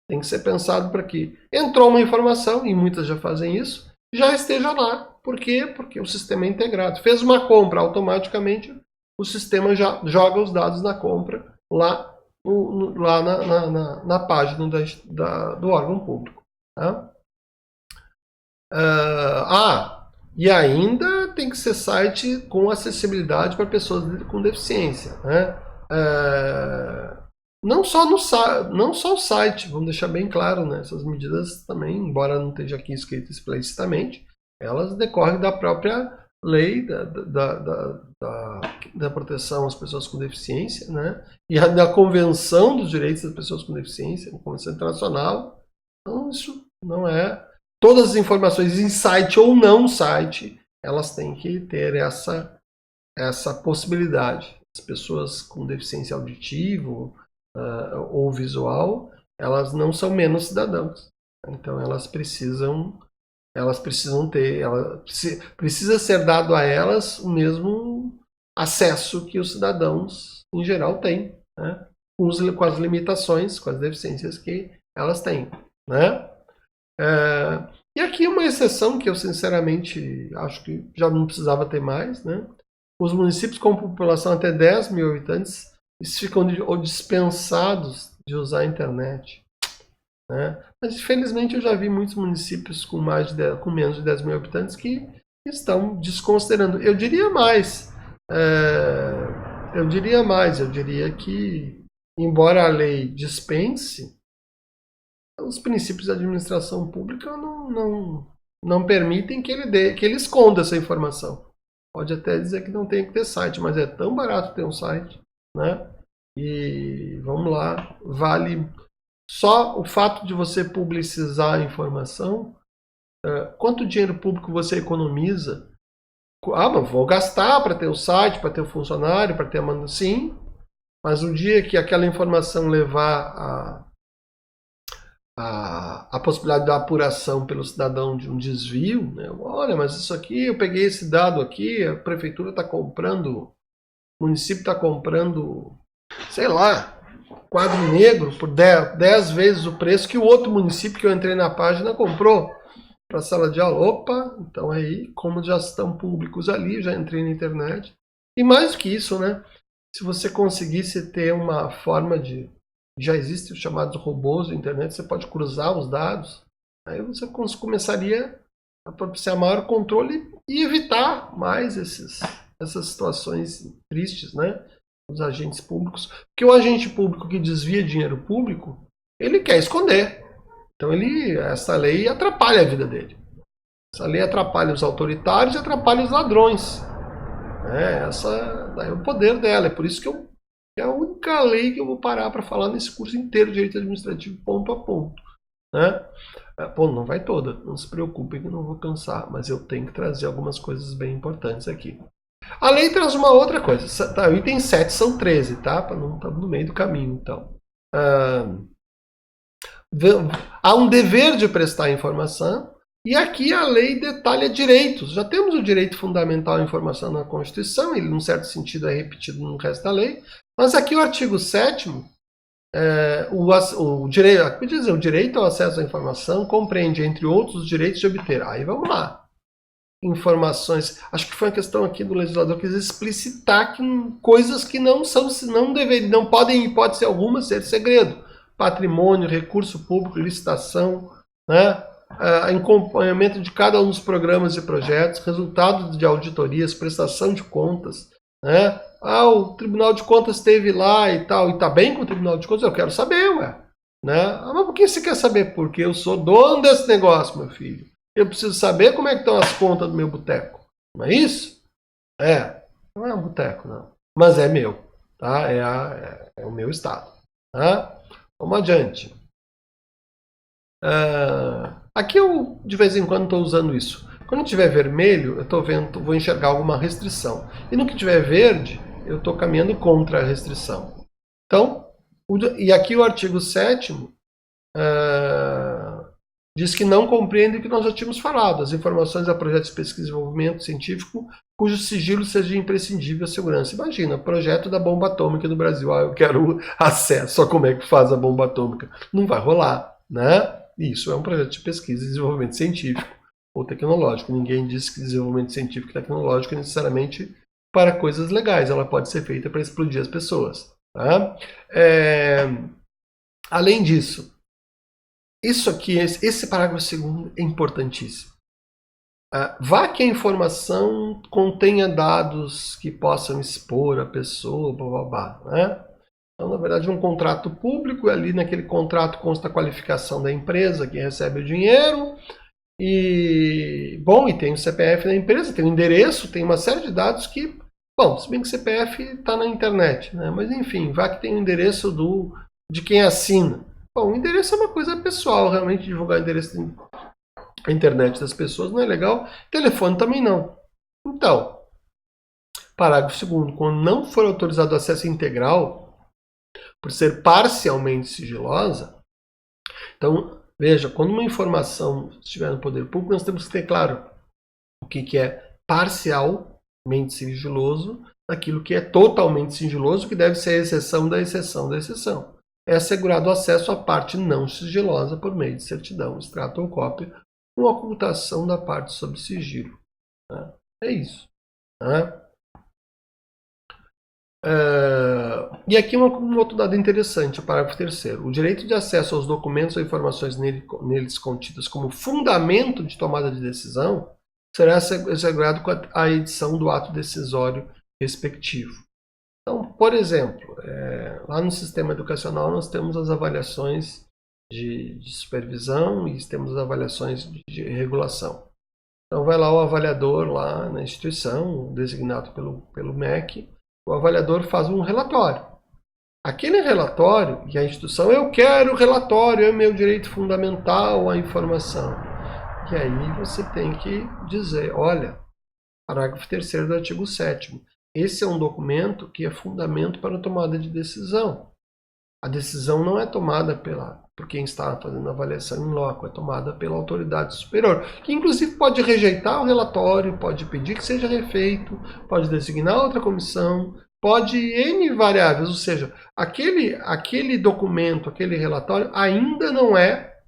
tem que ser pensado para que entrou uma informação, e muitas já fazem isso, já esteja lá. Por quê? Porque o sistema é integrado. Fez uma compra, automaticamente o sistema já joga os dados da compra lá na página do órgão público. Tá? E ainda tem que ser site com acessibilidade para pessoas com deficiência. Né? Não só o site, vamos deixar bem claro, né? Essas medidas também, embora não esteja aqui escrito explicitamente, elas decorrem da própria lei da proteção às pessoas com deficiência, né? E da Convenção dos Direitos das Pessoas com Deficiência, a Convenção Internacional. Então, isso não é... Todas as informações em site ou não site, elas têm que ter essa possibilidade. As pessoas com deficiência auditiva ou visual, elas não são menos cidadãos. Então elas precisam ter, precisa ser dado a elas o mesmo acesso que os cidadãos em geral têm, né? Com as limitações, com as deficiências que elas têm, né? E aqui uma exceção que eu sinceramente acho que já não precisava ter mais, né? Os municípios com população até 10 mil habitantes, eles ficam dispensados de usar a internet. Né? Mas, infelizmente, eu já vi muitos municípios com menos de 10 mil habitantes que estão desconsiderando. Eu diria mais. Eu diria que, embora a lei dispense, os princípios da administração pública não permitem que ele esconda essa informação. Pode até dizer que não tem que ter site, mas é tão barato ter um site. Né? E vamos lá, vale só o fato de você publicizar a informação. Quanto dinheiro público você economiza? Mas vou gastar para ter o site, para ter o funcionário, para ter a manutenção. Sim, mas o dia que aquela informação levar a possibilidade da apuração pelo cidadão de um desvio, né? Olha, mas isso aqui, eu peguei esse dado aqui, a prefeitura está comprando, o município está comprando, sei lá, quadro negro por 10 vezes o preço que o outro município que eu entrei na página comprou para a sala de aula. Opa, então aí, como já estão públicos ali, já entrei na internet. E mais do que isso, né? Se você conseguisse ter uma forma de... Já existem os chamados robôs da internet, você pode cruzar os dados, aí você começaria a propiciar maior controle e evitar mais essas situações tristes, né? os agentes públicos, porque o agente público que desvia dinheiro público, ele quer esconder. Então essa lei atrapalha a vida dele. Essa lei atrapalha os autoritários e atrapalha os ladrões. Essa é o poder dela. É por isso que é a única lei que eu vou parar para falar nesse curso inteiro de direito administrativo, ponto a ponto. Né? Pô, não vai toda, não se preocupem que eu não vou cansar, mas eu tenho que trazer algumas coisas bem importantes aqui. A lei traz uma outra coisa. Tá, o item 7 são 13, tá? Para não estar no meio do caminho, então. Há um dever de prestar informação e aqui a lei detalha direitos. Já temos o direito fundamental à informação na Constituição, ele, num certo sentido, é repetido no resto da lei, mas aqui o artigo 7º, o direito ao acesso à informação compreende, entre outros, os direitos de obter. Aí vamos lá. Informações. Acho que foi uma questão aqui do legislador que quis explicitar que coisas que não podem, em hipótese alguma, ser segredo. Patrimônio, recurso público, licitação, né? Acompanhamento de cada um dos programas e projetos, resultados de auditorias, prestação de contas, né? O Tribunal de Contas esteve lá e tal, e está bem com o Tribunal de Contas? Eu quero saber, ué. Né? Mas por que você quer saber? Porque eu sou dono desse negócio, meu filho. Eu preciso saber como é que estão as contas do meu boteco. Não é isso? Não é um boteco, não. Mas é meu. Tá? É o meu estado. Tá? Vamos adiante. Aqui eu, de vez em quando, estou usando isso. Quando tiver vermelho, eu vou enxergar alguma restrição. E no que tiver verde, eu estou caminhando contra a restrição. Então, e aqui o artigo 7º diz que não compreende o que nós já tínhamos falado. As informações a projetos de pesquisa e desenvolvimento científico cujo sigilo seja imprescindível à segurança. Imagina, projeto da bomba atômica no Brasil. Eu quero acesso a como é que faz a bomba atômica. Não vai rolar, né? Isso é um projeto de pesquisa e desenvolvimento científico ou tecnológico. Ninguém diz que desenvolvimento científico e tecnológico é necessariamente para coisas legais. Ela pode ser feita para explodir as pessoas. Tá? Além disso, isso aqui, esse parágrafo 2º é importantíssimo. Vá que a informação contenha dados que possam expor a pessoa, blá, blá, blá, né? Então, na verdade, um contrato público, ali naquele contrato consta a qualificação da empresa que recebe o dinheiro, e tem o CPF da empresa, tem o endereço, tem uma série de dados que, se bem que o CPF está na internet, né? Mas enfim, vá que tem o endereço de quem assina. O endereço é uma coisa pessoal, realmente divulgar o endereço da internet das pessoas não é legal, telefone também não. Então, parágrafo 2º, quando não for autorizado o acesso integral, por ser parcialmente sigilosa, então, veja, quando uma informação estiver no poder público, nós temos que ter claro o que é parcialmente sigiloso, daquilo que é totalmente sigiloso, que deve ser a exceção da exceção da exceção. É assegurado o acesso à parte não sigilosa por meio de certidão, extrato ou cópia, com ocultação da parte sob sigilo. Né? É isso. Né? E aqui um outro dado interessante, o parágrafo 3º. O direito de acesso aos documentos ou informações neles contidas como fundamento de tomada de decisão será assegurado com a edição do ato decisório respectivo. Então, por exemplo, lá no sistema educacional nós temos as avaliações de supervisão e temos as avaliações de regulação. Então vai lá o avaliador lá na instituição, designado pelo MEC, o avaliador faz um relatório. Aquele relatório, e a instituição, eu quero o relatório, é meu direito fundamental à informação. E aí você tem que dizer, olha, parágrafo 3º do artigo 7º. Esse é um documento que é fundamento para a tomada de decisão. A decisão não é tomada por quem está fazendo a avaliação em loco, é tomada pela autoridade superior, que inclusive pode rejeitar o relatório, pode pedir que seja refeito, pode designar outra comissão, pode N variáveis, ou seja, aquele documento, aquele relatório ainda não é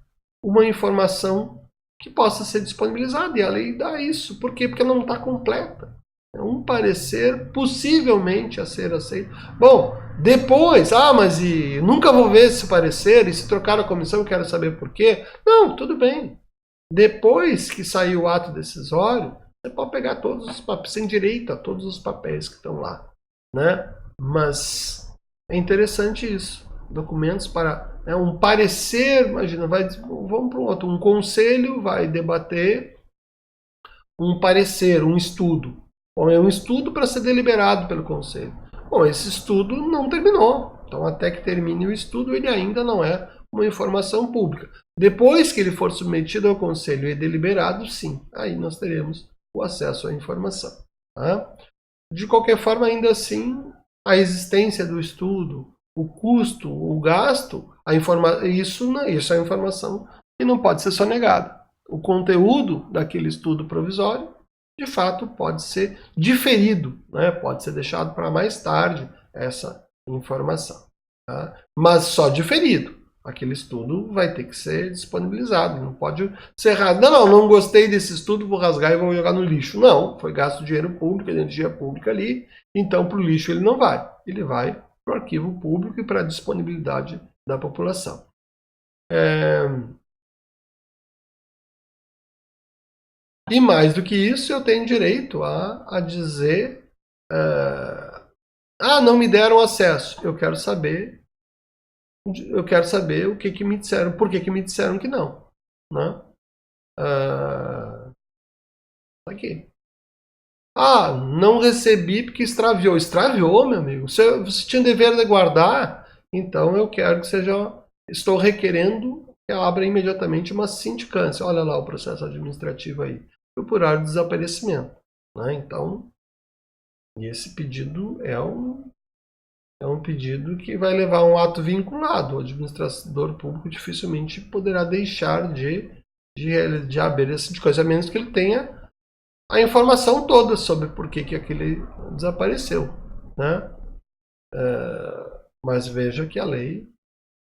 uma informação que possa ser disponibilizada, e a lei dá isso. Por quê? Porque ela não está completa. É um parecer possivelmente a ser aceito. Bom, depois, mas nunca vou ver esse parecer, e se trocar a comissão eu quero saber por quê. Não, tudo bem. Depois que sair o ato decisório, você pode pegar todos os papéis, sem direito a todos os papéis que estão lá. Né? Mas é interessante isso. Documentos para um parecer, imagina, vamos para um outro, um conselho vai debater um parecer, um estudo. Bom, é um estudo para ser deliberado pelo conselho. Bom, esse estudo não terminou. Então, até que termine o estudo, ele ainda não é uma informação pública. Depois que ele for submetido ao conselho e deliberado, sim, aí nós teremos o acesso à informação. Tá? De qualquer forma, ainda assim, a existência do estudo, o custo, o gasto, isso é informação que não pode ser sonegada. O conteúdo daquele estudo provisório, de fato, pode ser diferido, né? Pode ser deixado para mais tarde essa informação. Tá? Mas só diferido. Aquele estudo vai ter que ser disponibilizado. Não pode ser rasgado. Não gostei desse estudo, vou rasgar e vou jogar no lixo. Não, foi gasto dinheiro público, energia pública ali, então para o lixo ele não vai. Ele vai para o arquivo público e para a disponibilidade da população. E mais do que isso, eu tenho direito a dizer não me deram acesso. Eu quero saber o que me disseram, por que me disseram que não. Né? Aqui. Não recebi porque extraviou. Extraviou, meu amigo. Você tinha o dever de guardar, então eu quero que seja... Estou requerendo que abra imediatamente uma sindicância. Olha lá o processo administrativo aí. Procurar o desaparecimento. Né? Então, esse pedido é um pedido que vai levar a um ato vinculado. O administrador público dificilmente poderá deixar de abrir essa sindicância, a menos que ele tenha a informação toda sobre por que aquele desapareceu. Né? Mas veja que a lei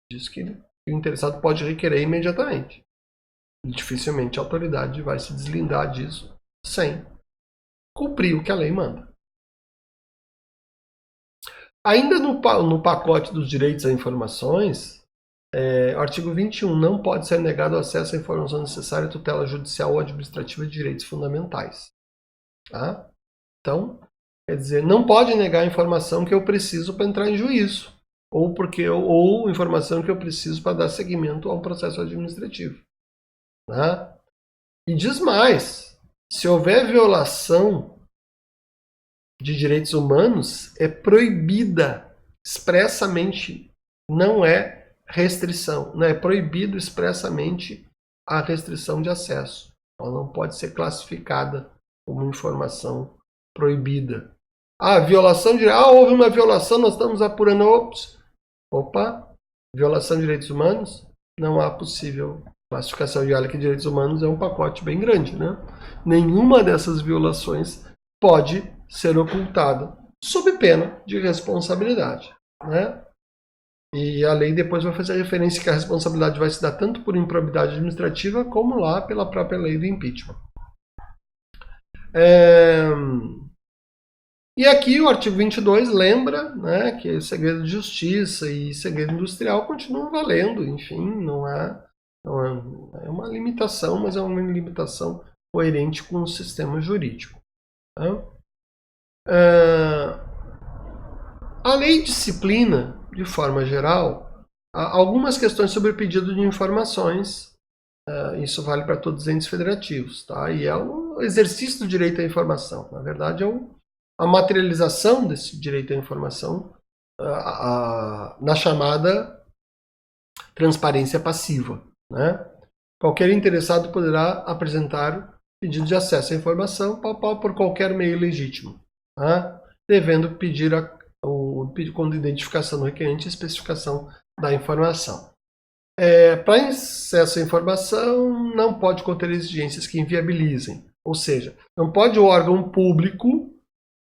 diz que o interessado pode requerer imediatamente. E dificilmente a autoridade vai se deslindar disso sem cumprir o que a lei manda. Ainda no pacote dos direitos a informações, o artigo 21 não pode ser negado o acesso à informação necessária à tutela judicial ou administrativa de direitos fundamentais. Tá? Então, quer dizer, não pode negar a informação que eu preciso para entrar em juízo, ou informação que eu preciso para dar seguimento ao processo administrativo. Tá? E diz mais, se houver violação de direitos humanos, é proibida expressamente, não é restrição, não é proibido expressamente a restrição de acesso. Ela não pode ser classificada como informação proibida. Violação de... houve uma violação, nós estamos apurando... Opa, violação de direitos humanos? Não há possível classificação. E olha que direitos humanos é um pacote bem grande, né? Nenhuma dessas violações pode ser ocultada, sob pena de responsabilidade. Né? E a lei depois vai fazer referência que a responsabilidade vai se dar tanto por improbidade administrativa, como lá pela própria lei do impeachment. E aqui o artigo 22 lembra, né, que segredo de justiça e segredo industrial continuam valendo. Enfim, não é uma limitação, mas é uma limitação coerente com o sistema jurídico. Tá? A lei disciplina, de forma geral, algumas questões sobre o pedido de informações. Isso vale para todos os entes federativos. Tá? E é o exercício do direito à informação. Na verdade, é a materialização desse direito à informação na chamada transparência passiva. Né? Qualquer interessado poderá apresentar pedido de acesso à informação por qualquer meio legítimo, tá? Devendo pedir com identificação do requerente e especificação da informação. Para acesso à informação, não pode conter exigências que inviabilizem. Ou seja, não pode o órgão público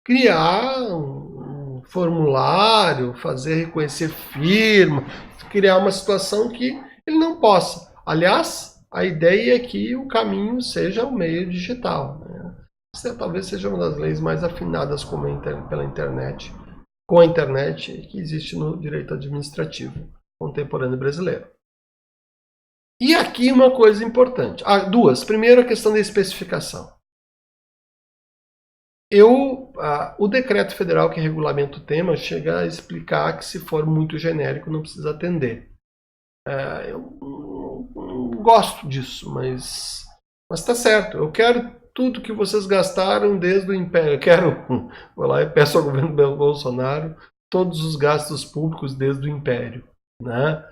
criar um formulário, fazer reconhecer firma, criar uma situação que ele não possa. Aliás, a ideia é que o caminho seja o meio digital. Né? Isso talvez seja uma das leis mais afinadas com a internet que existe no direito administrativo contemporâneo brasileiro. E aqui uma coisa importante. Duas. Primeiro, a questão da especificação. Eu o decreto federal que regulamenta o tema chega a explicar que se for muito genérico não precisa atender. Eu não gosto disso, mas está certo. Eu quero tudo que vocês gastaram desde o Império. Eu quero, vou lá e peço ao governo Bolsonaro todos os gastos públicos desde o Império, né?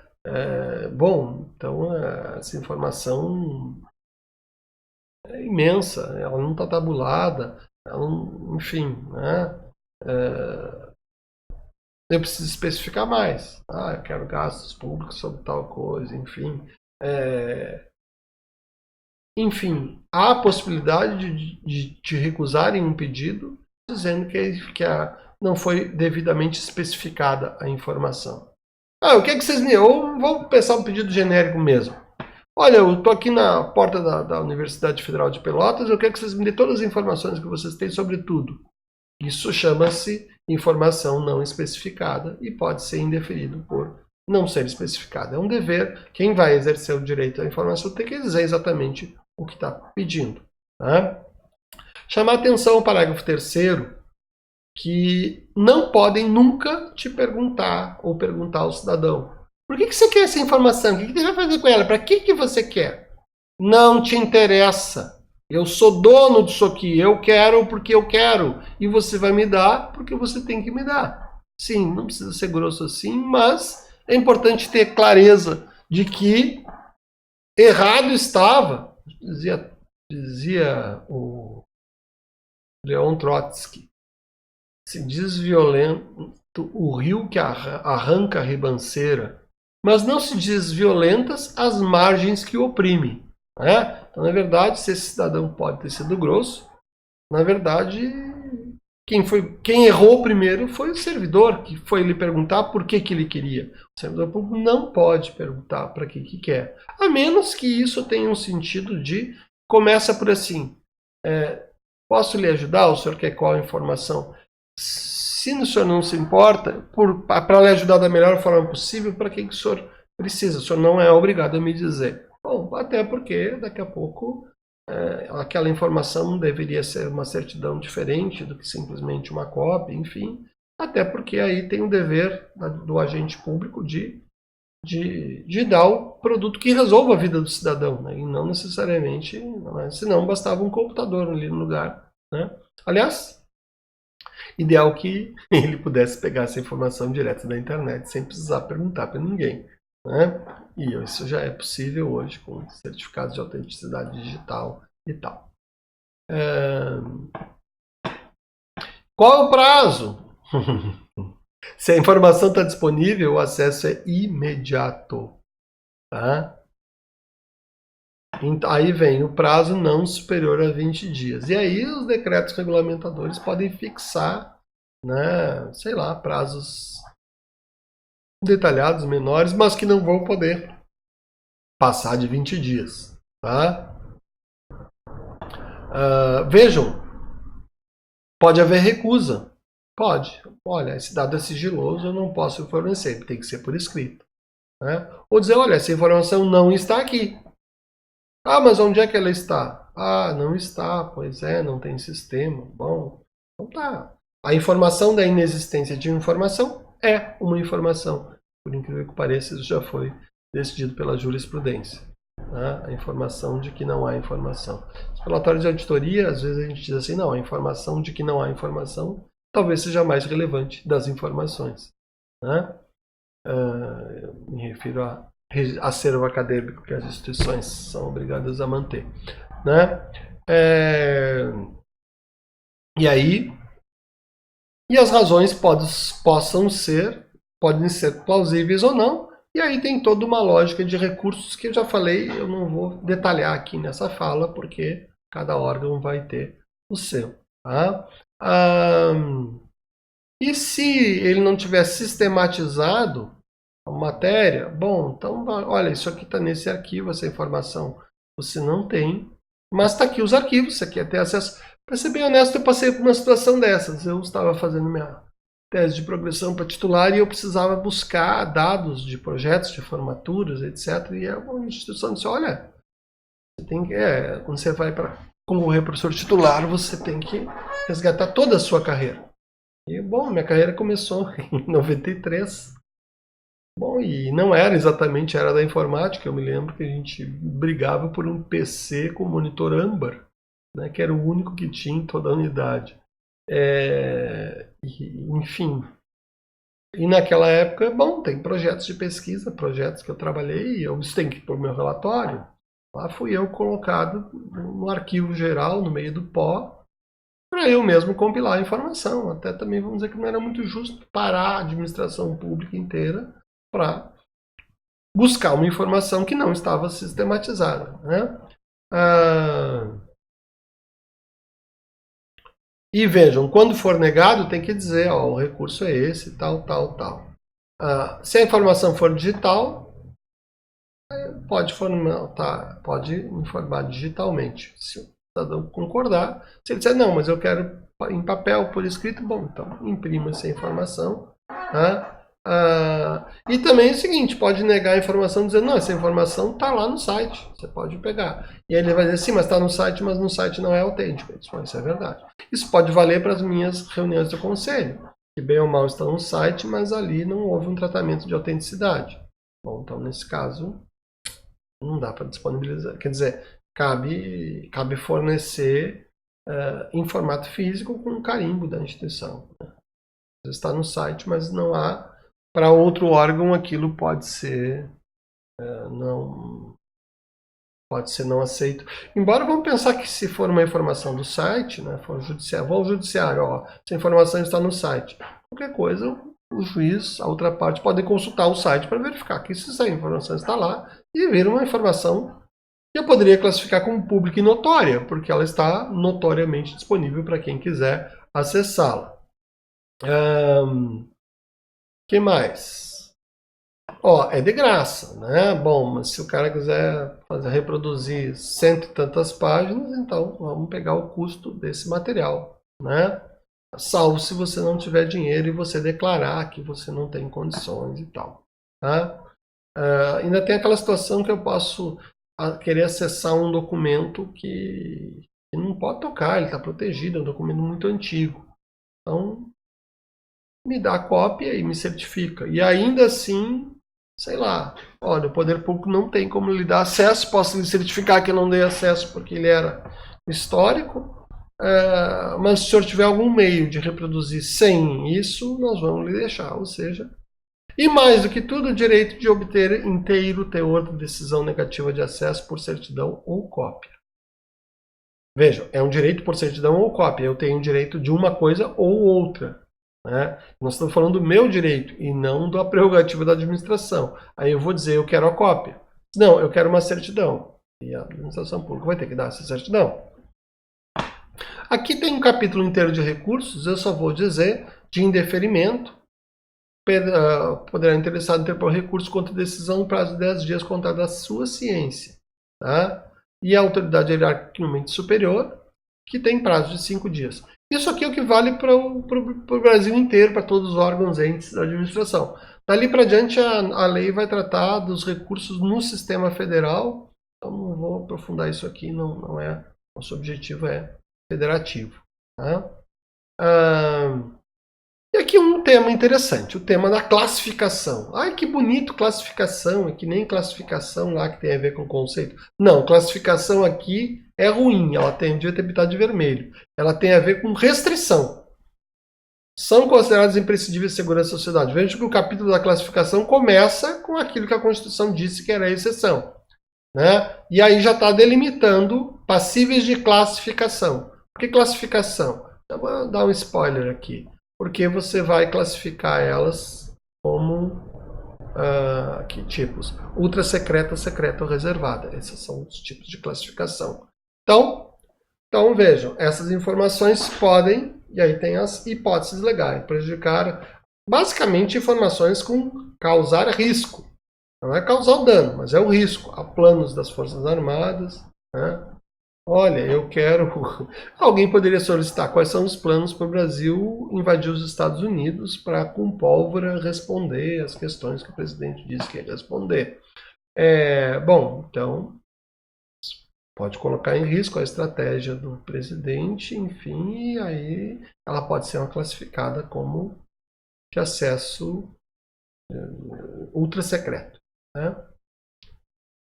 Bom, então essa informação é imensa, ela não está tabulada, enfim, né? Eu preciso especificar mais. Eu quero gastos públicos sobre tal coisa, enfim. Enfim, há a possibilidade de recusarem um pedido dizendo que não foi devidamente especificada a informação. O que é que vocês me... Eu vou pensar um pedido genérico mesmo. Olha, eu estou aqui na porta da Universidade Federal de Pelotas, eu quero que vocês me dêem todas as informações que vocês têm sobre tudo. Isso chama-se informação não especificada e pode ser indeferido por não ser especificada. É um dever, quem vai exercer o direito à informação tem que dizer exatamente o que está pedindo. Tá? Chamar atenção ao parágrafo 3º, que não podem nunca te perguntar ou perguntar ao cidadão: por que você quer essa informação? O que você vai fazer com ela? Para que você quer? Não te interessa. Eu sou dono disso aqui. Eu quero porque eu quero. E você vai me dar porque você tem que me dar. Sim, não precisa ser grosso assim, mas é importante ter clareza de que errado estava, dizia o Leon Trotsky, se diz violento o rio que arranca a ribanceira, mas não se diz violentas as margens que oprimem. Né? Então, na verdade, se esse cidadão pode ter sido grosso, na verdade, quem errou primeiro foi o servidor, que foi lhe perguntar por que ele queria. O servidor público não pode perguntar para que quer, a menos que isso tenha um sentido de... Começa por assim: posso lhe ajudar? O senhor quer qual informação? Se o senhor não se importa, para lhe ajudar da melhor forma possível, para que o senhor precisa? O senhor não é obrigado a me dizer. Bom, até porque daqui a pouco aquela informação deveria ser uma certidão diferente do que simplesmente uma cópia, enfim. Até porque aí tem o dever do agente público de dar o produto que resolva a vida do cidadão, né? E não necessariamente, senão bastava um computador ali no lugar, né? Aliás, ideal que ele pudesse pegar essa informação direto da internet sem precisar perguntar para ninguém, né? E isso já é possível hoje com certificados de autenticidade digital e tal. Qual é o prazo? Se a informação está disponível, o acesso é imediato. Tá? Aí vem o prazo não superior a 20 dias. E aí os decretos regulamentadores podem fixar, né, sei lá, prazos detalhados, menores, mas que não vão poder passar de 20 dias. Tá? Vejam, pode haver recusa. Pode. Olha, esse dado é sigiloso, eu não posso fornecer, tem que ser por escrito. Né? Ou dizer, olha, essa informação não está aqui. Mas onde é que ela está? Não está, pois é, não tem sistema. Bom, então tá. A informação da inexistência de informação é uma informação. Por incrível que pareça, isso já foi decidido pela jurisprudência. Né? A informação de que não há informação. Os relatórios de auditoria, às vezes a gente diz assim, não, a informação de que não há informação talvez seja mais relevante das informações. Né? Eu me refiro a acervo acadêmico que as instituições são obrigadas a manter. Né? E aí, as razões podem ser plausíveis ou não, e aí tem toda uma lógica de recursos que eu já falei, eu não vou detalhar aqui nessa fala, porque cada órgão vai ter o seu. Tá? E se ele não tiver sistematizado a matéria, bom, então, olha, isso aqui está nesse arquivo, essa informação você não tem, mas está aqui os arquivos, você quer ter acesso. Para ser bem honesto, eu passei por uma situação dessas. Eu estava fazendo minha tese de progressão para titular e eu precisava buscar dados de projetos, de formaturas, etc. E uma instituição disse, olha, você tem que, quando você vai para concorrer para professor titular, você tem que resgatar toda a sua carreira. E, bom, minha carreira começou em 93. Bom, e não era exatamente a área da informática. Eu me lembro que a gente brigava por um PC com monitor âmbar, né, que era o único que tinha em toda a unidade. Enfim. E naquela época, bom, tem projetos de pesquisa, projetos que eu trabalhei, eu tenho que ir para o meu relatório. Lá fui eu colocado no arquivo geral, no meio do pó, para eu mesmo compilar a informação. Até também, vamos dizer que não era muito justo parar a administração pública inteira para buscar uma informação que não estava sistematizada, né? E vejam, quando for negado, tem que dizer, ó, o recurso é esse, tal, tal, tal. Se a informação for digital, pode informar digitalmente, se o cidadão concordar. Se ele disser, não, mas eu quero em papel, por escrito, bom, então imprima essa informação. Tá? E também é o seguinte, pode negar a informação dizendo, não, essa informação está lá no site, você pode pegar. E aí ele vai dizer, sim, mas está no site, mas no site não é autêntico. Isso é verdade. Isso pode valer para as minhas reuniões do conselho, que bem ou mal estão no site, mas ali não houve um tratamento de autenticidade. Bom, então nesse caso, não dá para disponibilizar. Quer dizer, cabe fornecer em formato físico com um carimbo da instituição. Né? Está no site, mas não há. Para outro órgão, aquilo pode ser não aceito. Embora vamos pensar que se for uma informação do site, né, for judiciário, vou ao judiciário, ó, essa informação está no site. Qualquer coisa, o juiz, a outra parte, podem consultar o site para verificar que se essa informação está lá e vir uma informação que eu poderia classificar como pública e notória, porque ela está notoriamente disponível para quem quiser acessá-la. Que mais? Ó, é de graça, né? Bom, mas se o cara quiser reproduzir cento e tantas páginas, então vamos pegar o custo desse material, né? Salvo se você não tiver dinheiro e você declarar que você não tem condições e tal. Tá? Ainda tem aquela situação que eu posso querer acessar um documento que não pode tocar, ele está protegido, é um documento muito antigo. Então, me dá a cópia e me certifica. E ainda assim, sei lá, olha, o poder público não tem como lhe dar acesso, posso lhe certificar que eu não dei acesso porque ele era histórico, mas se o senhor tiver algum meio de reproduzir sem isso, nós vamos lhe deixar, ou seja, e mais do que tudo, o direito de obter inteiro teor de decisão negativa de acesso por certidão ou cópia. Vejam, é um direito por certidão ou cópia, eu tenho o direito de uma coisa ou outra. Né? Nós estamos falando do meu direito e não da prerrogativa da administração. Aí eu vou dizer, eu quero a cópia. Não, eu quero uma certidão. E a administração pública vai ter que dar essa certidão. Aqui tem um capítulo inteiro de recursos, eu só vou dizer de indeferimento. Poderá interessado interpor recurso contra decisão no prazo de 10 dias contada da sua ciência. Tá? E a autoridade hierarquicamente superior, que tem prazo de 5 dias. Isso aqui é o que vale para o Brasil inteiro, para todos os órgãos entes da administração. Dali para diante, a lei vai tratar dos recursos no sistema federal. Então, não vou aprofundar isso aqui, não é. Nosso objetivo é federativo. Tá? E aqui um tema interessante, o tema da classificação. Ai, que bonito classificação, é que nem classificação lá que tem a ver com conceito. Não, classificação aqui é ruim, ela devia ter pintado de vermelho. Ela tem a ver com restrição. São considerados imprescindíveis de segurança da sociedade. Veja que o capítulo da classificação começa com aquilo que a Constituição disse que era a exceção. Né? E aí já está delimitando passíveis de classificação. Por que classificação? Eu vou dar um spoiler aqui. Porque você vai classificar elas como que tipos? Ultra secreta, secreta ou reservada. Esses são os tipos de classificação. Então vejam, essas informações podem, e aí tem as hipóteses legais, prejudicar, basicamente informações com causar risco. Não é causar o dano, mas é o risco. Há planos das Forças Armadas, né? Olha, eu quero... Alguém poderia solicitar quais são os planos para o Brasil invadir os Estados Unidos para, com pólvora, responder as questões que o presidente disse que ia responder. Bom, então, pode colocar em risco a estratégia do presidente, enfim, e aí ela pode ser classificada como de acesso ultra secreto, né?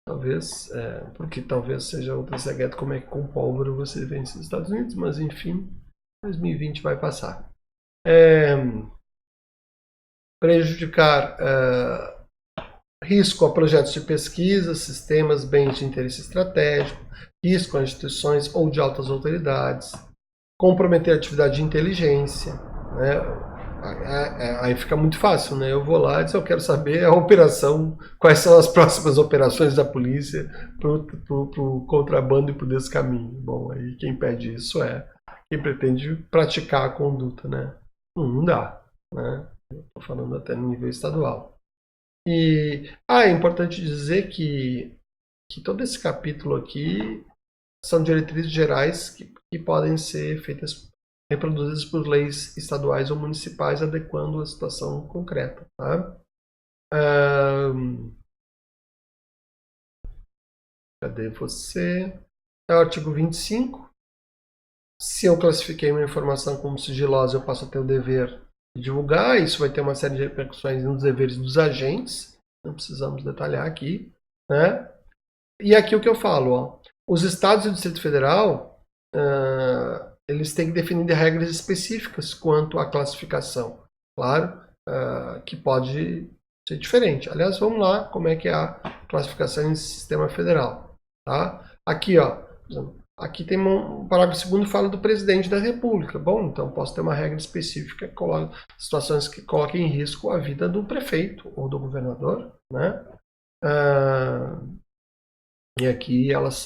Talvez, porque talvez seja ultra secreto como é que com pólvora você vence os Estados Unidos, mas enfim, 2020 vai passar. Prejudicar risco a projetos de pesquisa, sistemas, bens de interesse estratégico, risco a instituições ou de altas autoridades, comprometer a atividade de inteligência, né? Aí fica muito fácil, né? Eu vou lá e diz, eu quero saber a operação, quais são as próximas operações da polícia para o contrabando e para o descaminho. Bom, aí quem pede isso é quem pretende praticar a conduta, né? Não dá, né? Estou falando até no nível estadual. E é importante dizer que todo esse capítulo aqui são diretrizes gerais que podem ser feitas, reproduzidas por leis estaduais ou municipais, adequando a situação concreta. Tá? Cadê você? É o artigo 25. Se eu classifiquei uma informação como sigilosa, eu passo a ter o dever de divulgar. Isso vai ter uma série de repercussões nos deveres dos agentes. Não precisamos detalhar aqui, né? E aqui o que eu falo, ó, os estados e o Distrito Federal, eles têm que definir regras específicas quanto à classificação. Claro que pode ser diferente. Aliás, vamos lá como é que é a classificação em sistema federal. Tá? Aqui, ó, aqui tem um parágrafo 2º fala do presidente da República. Bom, então posso ter uma regra específica, situações que coloquem em risco a vida do prefeito ou do governador, né? E aqui elas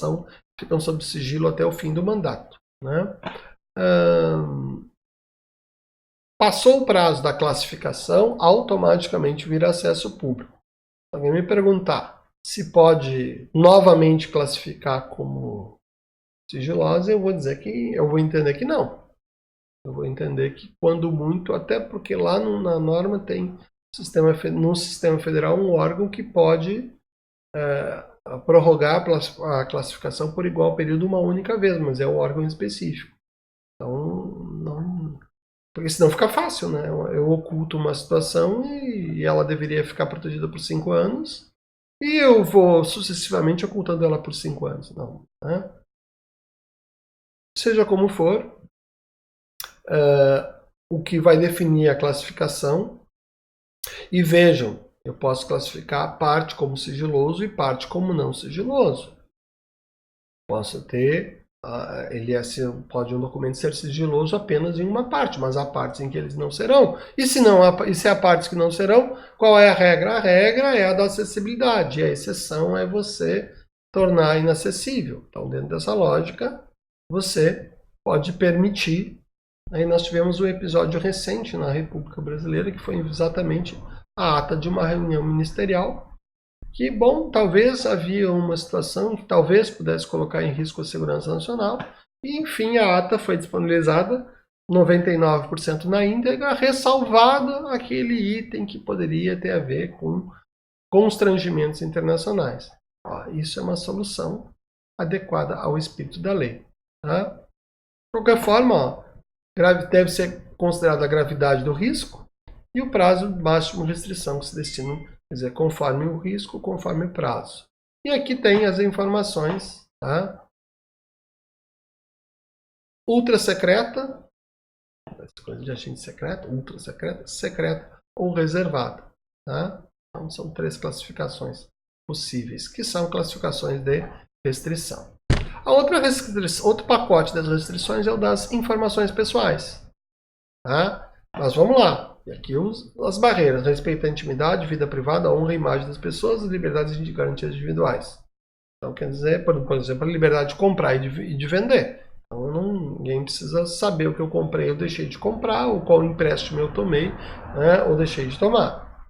ficam sob sigilo até o fim do mandato, né? Passou o prazo da classificação, automaticamente vira acesso público. Se alguém me perguntar se pode novamente classificar como sigilosa, eu vou entender que não. Eu vou entender que quando muito, até porque lá na norma tem no sistema federal um órgão que pode prorrogar a classificação por igual período uma única vez, mas é um órgão específico. Então, não, porque senão fica fácil, né? Eu oculto uma situação e ela deveria ficar protegida por 5 anos e eu vou sucessivamente ocultando ela por 5 anos. Não, né? Seja como for, o que vai definir a classificação, e vejam, eu posso classificar parte como sigiloso e parte como não sigiloso. Posso ter, pode um documento ser sigiloso apenas em uma parte, mas há partes em que eles não serão. E se há partes que não serão, qual é a regra? A regra é a da acessibilidade, e a exceção é você tornar inacessível. Então, dentro dessa lógica, você pode permitir. Aí nós tivemos um episódio recente na República Brasileira, que foi exatamente a ata de uma reunião ministerial, que, bom, talvez havia uma situação que talvez pudesse colocar em risco a segurança nacional, e enfim a ata foi disponibilizada 99% na íntegra, ressalvado aquele item que poderia ter a ver com constrangimentos internacionais. Isso é uma solução adequada ao espírito da lei. Tá? De qualquer forma, deve ser considerada a gravidade do risco e o prazo máximo de restrição que se destina, quer dizer, conforme o risco, conforme o prazo. E aqui tem as informações, tá? Ultra secreta, coisa de agente secreto, ultra secreta, secreta ou reservada, tá? Então são 3 classificações possíveis, que são classificações de restrição. A outro pacote das restrições é o das informações pessoais. Tá? Mas vamos lá. E aqui as barreiras. Respeito à intimidade, vida privada, a honra e imagem das pessoas, as liberdades e garantias individuais. Então, quer dizer, por exemplo, a liberdade de comprar e de vender. Então, ninguém precisa saber o que eu comprei ou deixei de comprar, ou qual empréstimo eu tomei, né, ou deixei de tomar.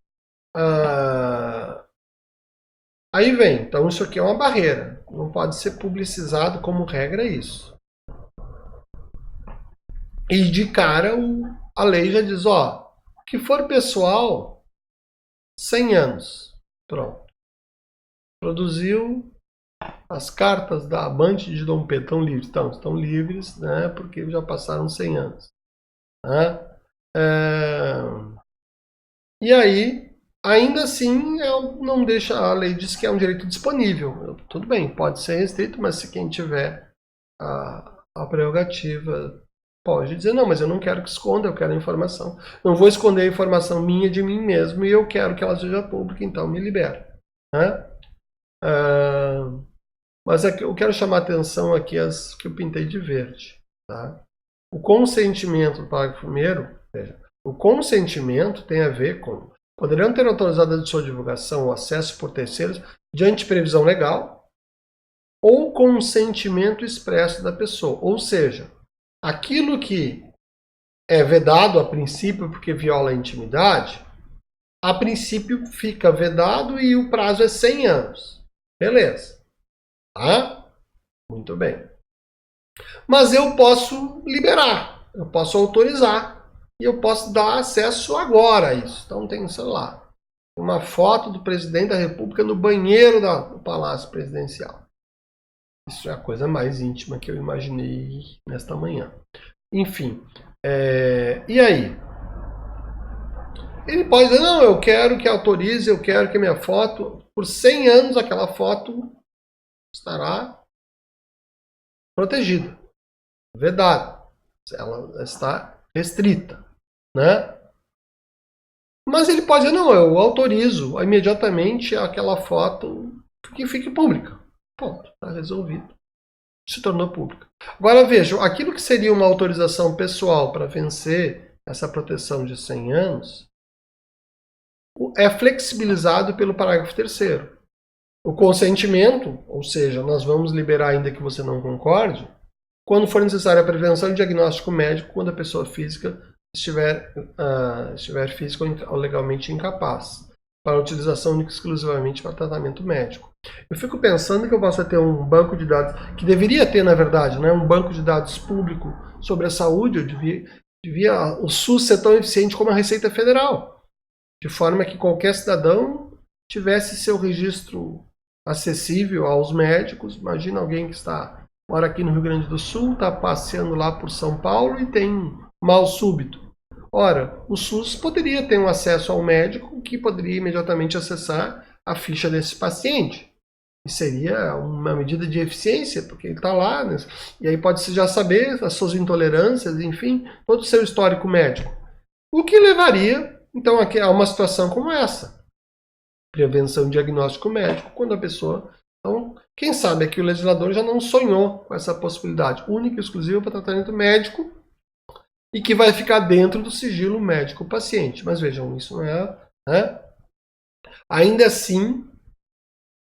Aí vem, então isso aqui é uma barreira. Não pode ser publicizado como regra isso. E de cara a lei já diz, o que for pessoal, 100 anos. Pronto. Produziu, as cartas da amante de Dom Pedro estão livres? Estão livres, né, porque já passaram 100 anos. Né? E aí, ainda assim, não deixa, a lei diz que é um direito disponível. Tudo bem, pode ser restrito, mas se quem tiver a prerrogativa pode dizer, não, mas eu não quero que esconda, eu quero a informação. Não vou esconder a informação minha de mim mesmo e eu quero que ela seja pública, então me libera. Né? Mas eu quero chamar a atenção aqui as que eu pintei de verde. Tá? O consentimento, parágrafo 1º, veja, o consentimento tem a ver com poderão ter autorizado a sua divulgação ou acesso por terceiros diante de previsão legal ou consentimento expresso da pessoa. Ou seja, aquilo que é vedado a princípio porque viola a intimidade, a princípio fica vedado e o prazo é 100 anos. Beleza. Tá? Muito bem. Mas eu posso liberar, eu posso autorizar e eu posso dar acesso agora a isso. Então tem, sei lá, uma foto do presidente da República no banheiro do Palácio Presidencial. Isso é a coisa mais íntima que eu imaginei nesta manhã. Enfim, e aí? Ele pode dizer, não, eu quero que autorize, eu quero que minha foto, por 100 anos aquela foto estará protegida, vedada. Ela está restrita, né? Mas ele pode dizer, não, eu autorizo imediatamente aquela foto que fique pública. Ponto, está resolvido. Se tornou pública. Agora vejam, aquilo que seria uma autorização pessoal para vencer essa proteção de 100 anos é flexibilizado pelo parágrafo 3º. O consentimento, ou seja, nós vamos liberar ainda que você não concorde, quando for necessária a prevenção e diagnóstico médico quando a pessoa física estiver física ou legalmente incapaz, para utilização única e exclusivamente para tratamento médico. Eu fico pensando que eu possa ter um banco de dados, que deveria ter, na verdade, né, um banco de dados público sobre a saúde. Eu devia o SUS ser tão eficiente como a Receita Federal, de forma que qualquer cidadão tivesse seu registro acessível aos médicos. Imagina alguém que mora aqui no Rio Grande do Sul, está passeando lá por São Paulo e tem mal súbito. Ora, o SUS poderia ter um acesso ao médico que poderia imediatamente acessar a ficha desse paciente. E seria uma medida de eficiência, porque ele está lá, né? E aí pode-se já saber as suas intolerâncias, enfim, todo o seu histórico médico. O que levaria, então, a uma situação como essa. Prevenção e diagnóstico médico, quando a pessoa... Então, quem sabe aqui o legislador já não sonhou com essa possibilidade única e exclusiva para tratamento médico e que vai ficar dentro do sigilo médico-paciente. Mas vejam, isso não é... Né? Ainda assim,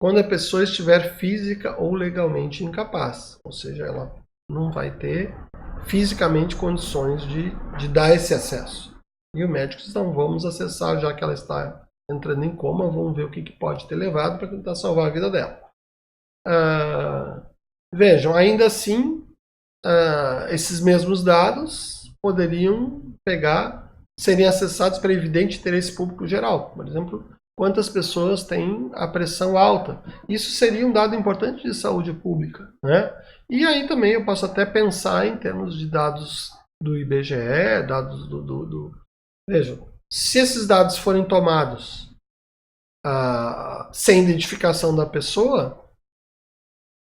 quando a pessoa estiver física ou legalmente incapaz, ou seja, ela não vai ter fisicamente condições de dar esse acesso. E o médico diz, não, vamos acessar, já que ela está entrando em coma, vamos ver o que pode ter levado para tentar salvar a vida dela. Vejam, ainda assim, esses mesmos dados poderiam serem acessados para evidente interesse público geral. Por exemplo, quantas pessoas têm a pressão alta. Isso seria um dado importante de saúde pública. Né? E aí também eu posso até pensar em termos de dados do IBGE, dados Vejam, se esses dados forem tomados sem identificação da pessoa,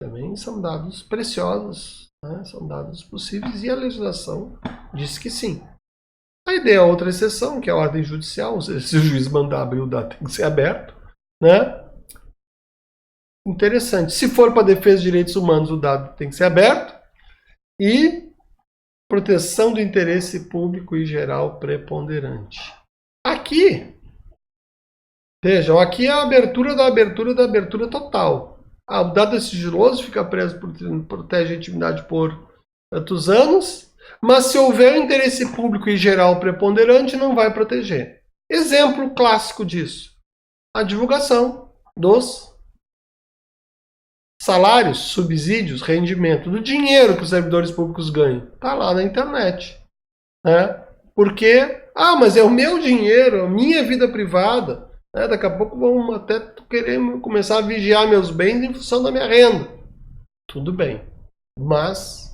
também são dados preciosos, né? São dados possíveis e a legislação diz que sim. Aí tem a outra exceção, que é a ordem judicial, ou seja, se o juiz mandar abrir o dado, tem que ser aberto. Né? Interessante. Se for para defesa de direitos humanos, o dado tem que ser aberto. E proteção do interesse público e geral preponderante. Aqui, vejam, aqui é a abertura da abertura da abertura total. O dado é sigiloso, fica preso, protege a intimidade por tantos anos, mas se houver interesse público e geral preponderante, não vai proteger. Exemplo clássico disso, a divulgação dos salários, subsídios, rendimento, do dinheiro que os servidores públicos ganham. Está lá na internet. Né? Porque, mas é o meu dinheiro, a minha vida privada. Daqui a pouco vão até querer começar a vigiar meus bens em função da minha renda. tudo bem. Mas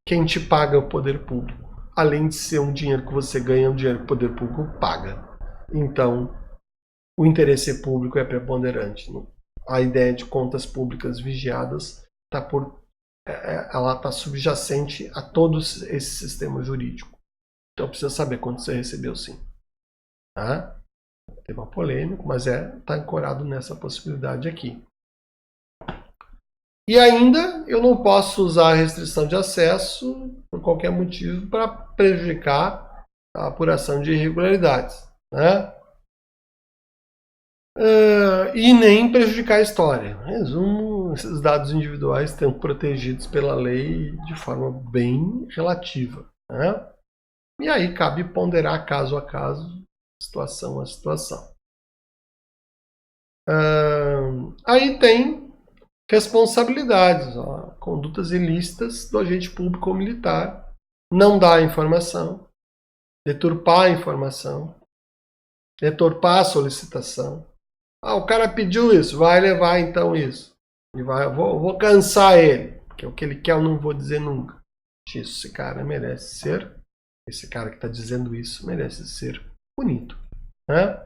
quem te paga é o poder público. Além de ser um dinheiro que você ganha, é um dinheiro que o poder público paga. Então, o interesse público é preponderante. A ideia de contas públicas vigiadas ela está subjacente a todo esse sistema jurídico. Então precisa saber quanto você recebeu, sim. Tá? Tema polêmico, mas está ancorado nessa possibilidade aqui. E ainda eu não posso usar a restrição de acesso por qualquer motivo para prejudicar a apuração de irregularidades, né? E nem prejudicar a história. Em resumo, esses dados individuais estão protegidos pela lei de forma bem relativa, né? E aí cabe ponderar caso a caso, situação a situação. Aí tem responsabilidades, condutas ilícitas do agente público ou militar, não dar a informação, deturpar a informação, deturpar a solicitação. O cara pediu isso, vai levar então isso. E vou cansar ele, porque o que ele quer eu não vou dizer nunca. Esse cara merece ser, esse cara que está dizendo isso merece ser punido, né?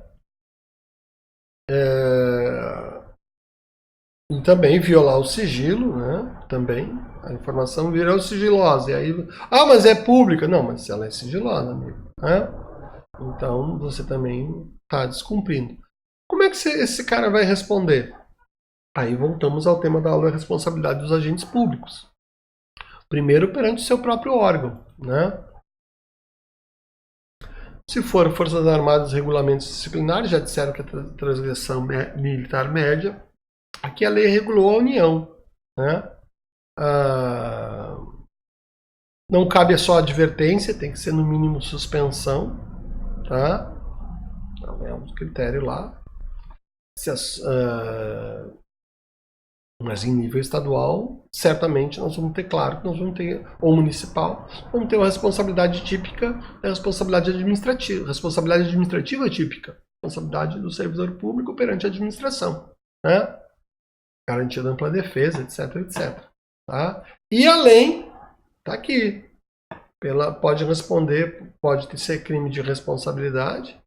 E também violar o sigilo, né? Também a informação virou sigilosa. E aí, mas é pública. Não, mas ela é sigilosa, amigo. Né? Então você também está descumprindo. Como é que esse cara vai responder? Aí voltamos ao tema da aula da responsabilidade dos agentes públicos. Primeiro perante o seu próprio órgão, né? Se for Forças Armadas, regulamentos disciplinares, já disseram que a transgressão militar média. Aqui a lei regulou a União, né? Não cabe só advertência, tem que ser no mínimo suspensão, tá? Então é um critério lá. Mas em nível estadual, certamente nós vamos ter, claro, que nós vamos ter, ou municipal, vamos ter uma responsabilidade típica, a responsabilidade administrativa típica, responsabilidade do servidor público perante a administração, né? Garantia da ampla defesa, etc, etc. Tá? E além, tá aqui, pode responder, pode ser crime de responsabilidade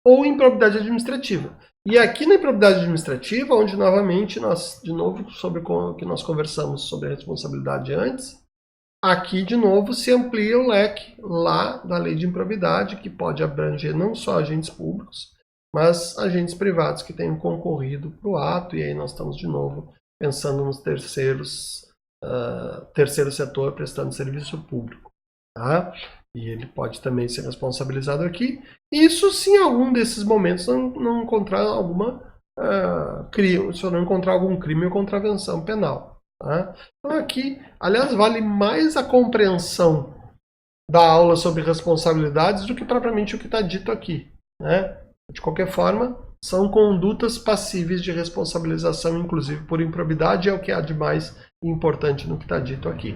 ou improbidade administrativa. E aqui na improbidade administrativa, onde novamente nós, de novo, sobre o que nós conversamos sobre a responsabilidade antes, aqui de novo se amplia o leque lá da lei de improbidade, que pode abranger não só agentes públicos, mas agentes privados que tenham concorrido para o ato, e aí nós estamos de novo pensando nos terceiro setor prestando serviço público. Tá? E ele pode também ser responsabilizado aqui. Isso se em algum desses momentos não encontrar crime, se não encontrar algum crime ou contravenção penal. Tá? Então aqui, aliás, vale mais a compreensão da aula sobre responsabilidades do que propriamente o que está dito aqui. Né? De qualquer forma, são condutas passíveis de responsabilização, inclusive por improbidade, é o que há de mais importante no que está dito aqui.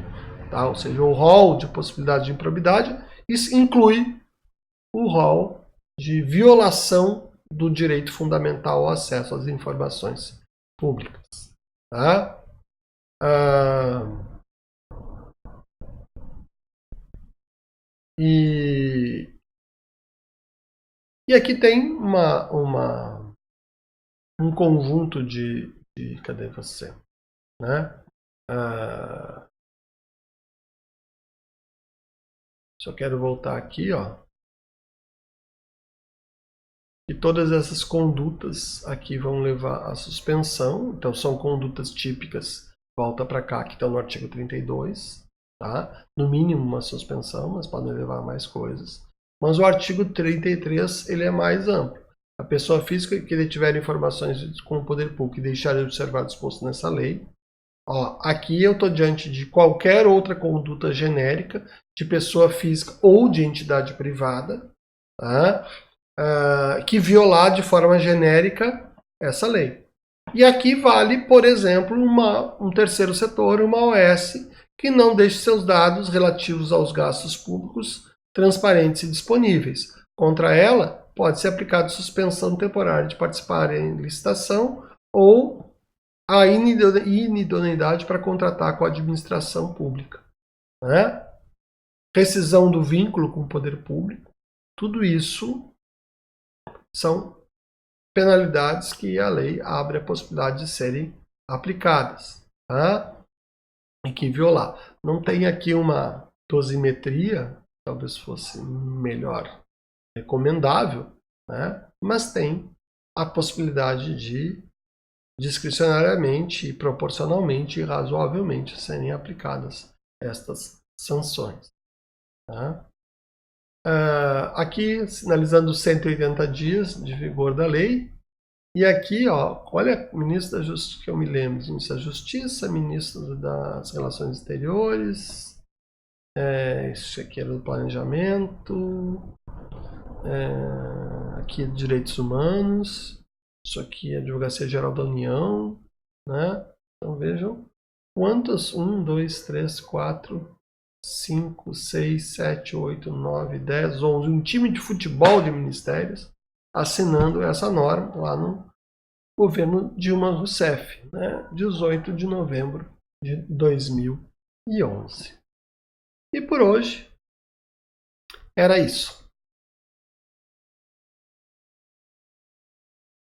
Tá? Ou seja, o rol de possibilidade de improbidade, isso inclui o rol de violação do direito fundamental ao acesso às informações públicas. Tá? E aqui tem um conjunto de cadê você? Né? Só quero voltar aqui, ó. E todas essas condutas aqui vão levar à suspensão. Então são condutas típicas, volta para cá, que estão no artigo 32. Tá? No mínimo uma suspensão, mas podem levar a mais coisas. Mas o artigo 33 ele é mais amplo. A pessoa física que tiver informações com o poder público e deixar de observar disposto nessa lei. Aqui eu estou diante de qualquer outra conduta genérica de pessoa física ou de entidade privada, tá? Que violar de forma genérica essa lei. E aqui vale, por exemplo, um terceiro setor, uma OS, que não deixe seus dados relativos aos gastos públicos transparentes e disponíveis. Contra ela, pode ser aplicada suspensão temporária de participar em licitação ou a inidoneidade para contratar com a administração pública, né? Rescisão do vínculo com o poder público, tudo isso são penalidades que a lei abre a possibilidade de serem aplicadas, tá? E que violar. Não tem aqui uma dosimetria, talvez fosse melhor recomendável, né? Mas tem a possibilidade de discricionariamente e proporcionalmente e razoavelmente serem aplicadas estas sanções. Tá? Aqui, sinalizando 180 dias de vigor da lei. E aqui, ó, olha, ministro da Justiça, que eu me lembro, ministro da Justiça, ministro das Relações Exteriores, isso aqui era do Planejamento, aqui Direitos Humanos, isso aqui é a Advocacia Geral da União, né? Então vejam quantos, 1, 2, 3, 4, 5, 6, 7, 8, 9, 10, 11, um time de futebol de ministérios assinando essa norma lá no governo Dilma Rousseff, né? 18 de novembro de 2011. E por hoje era isso.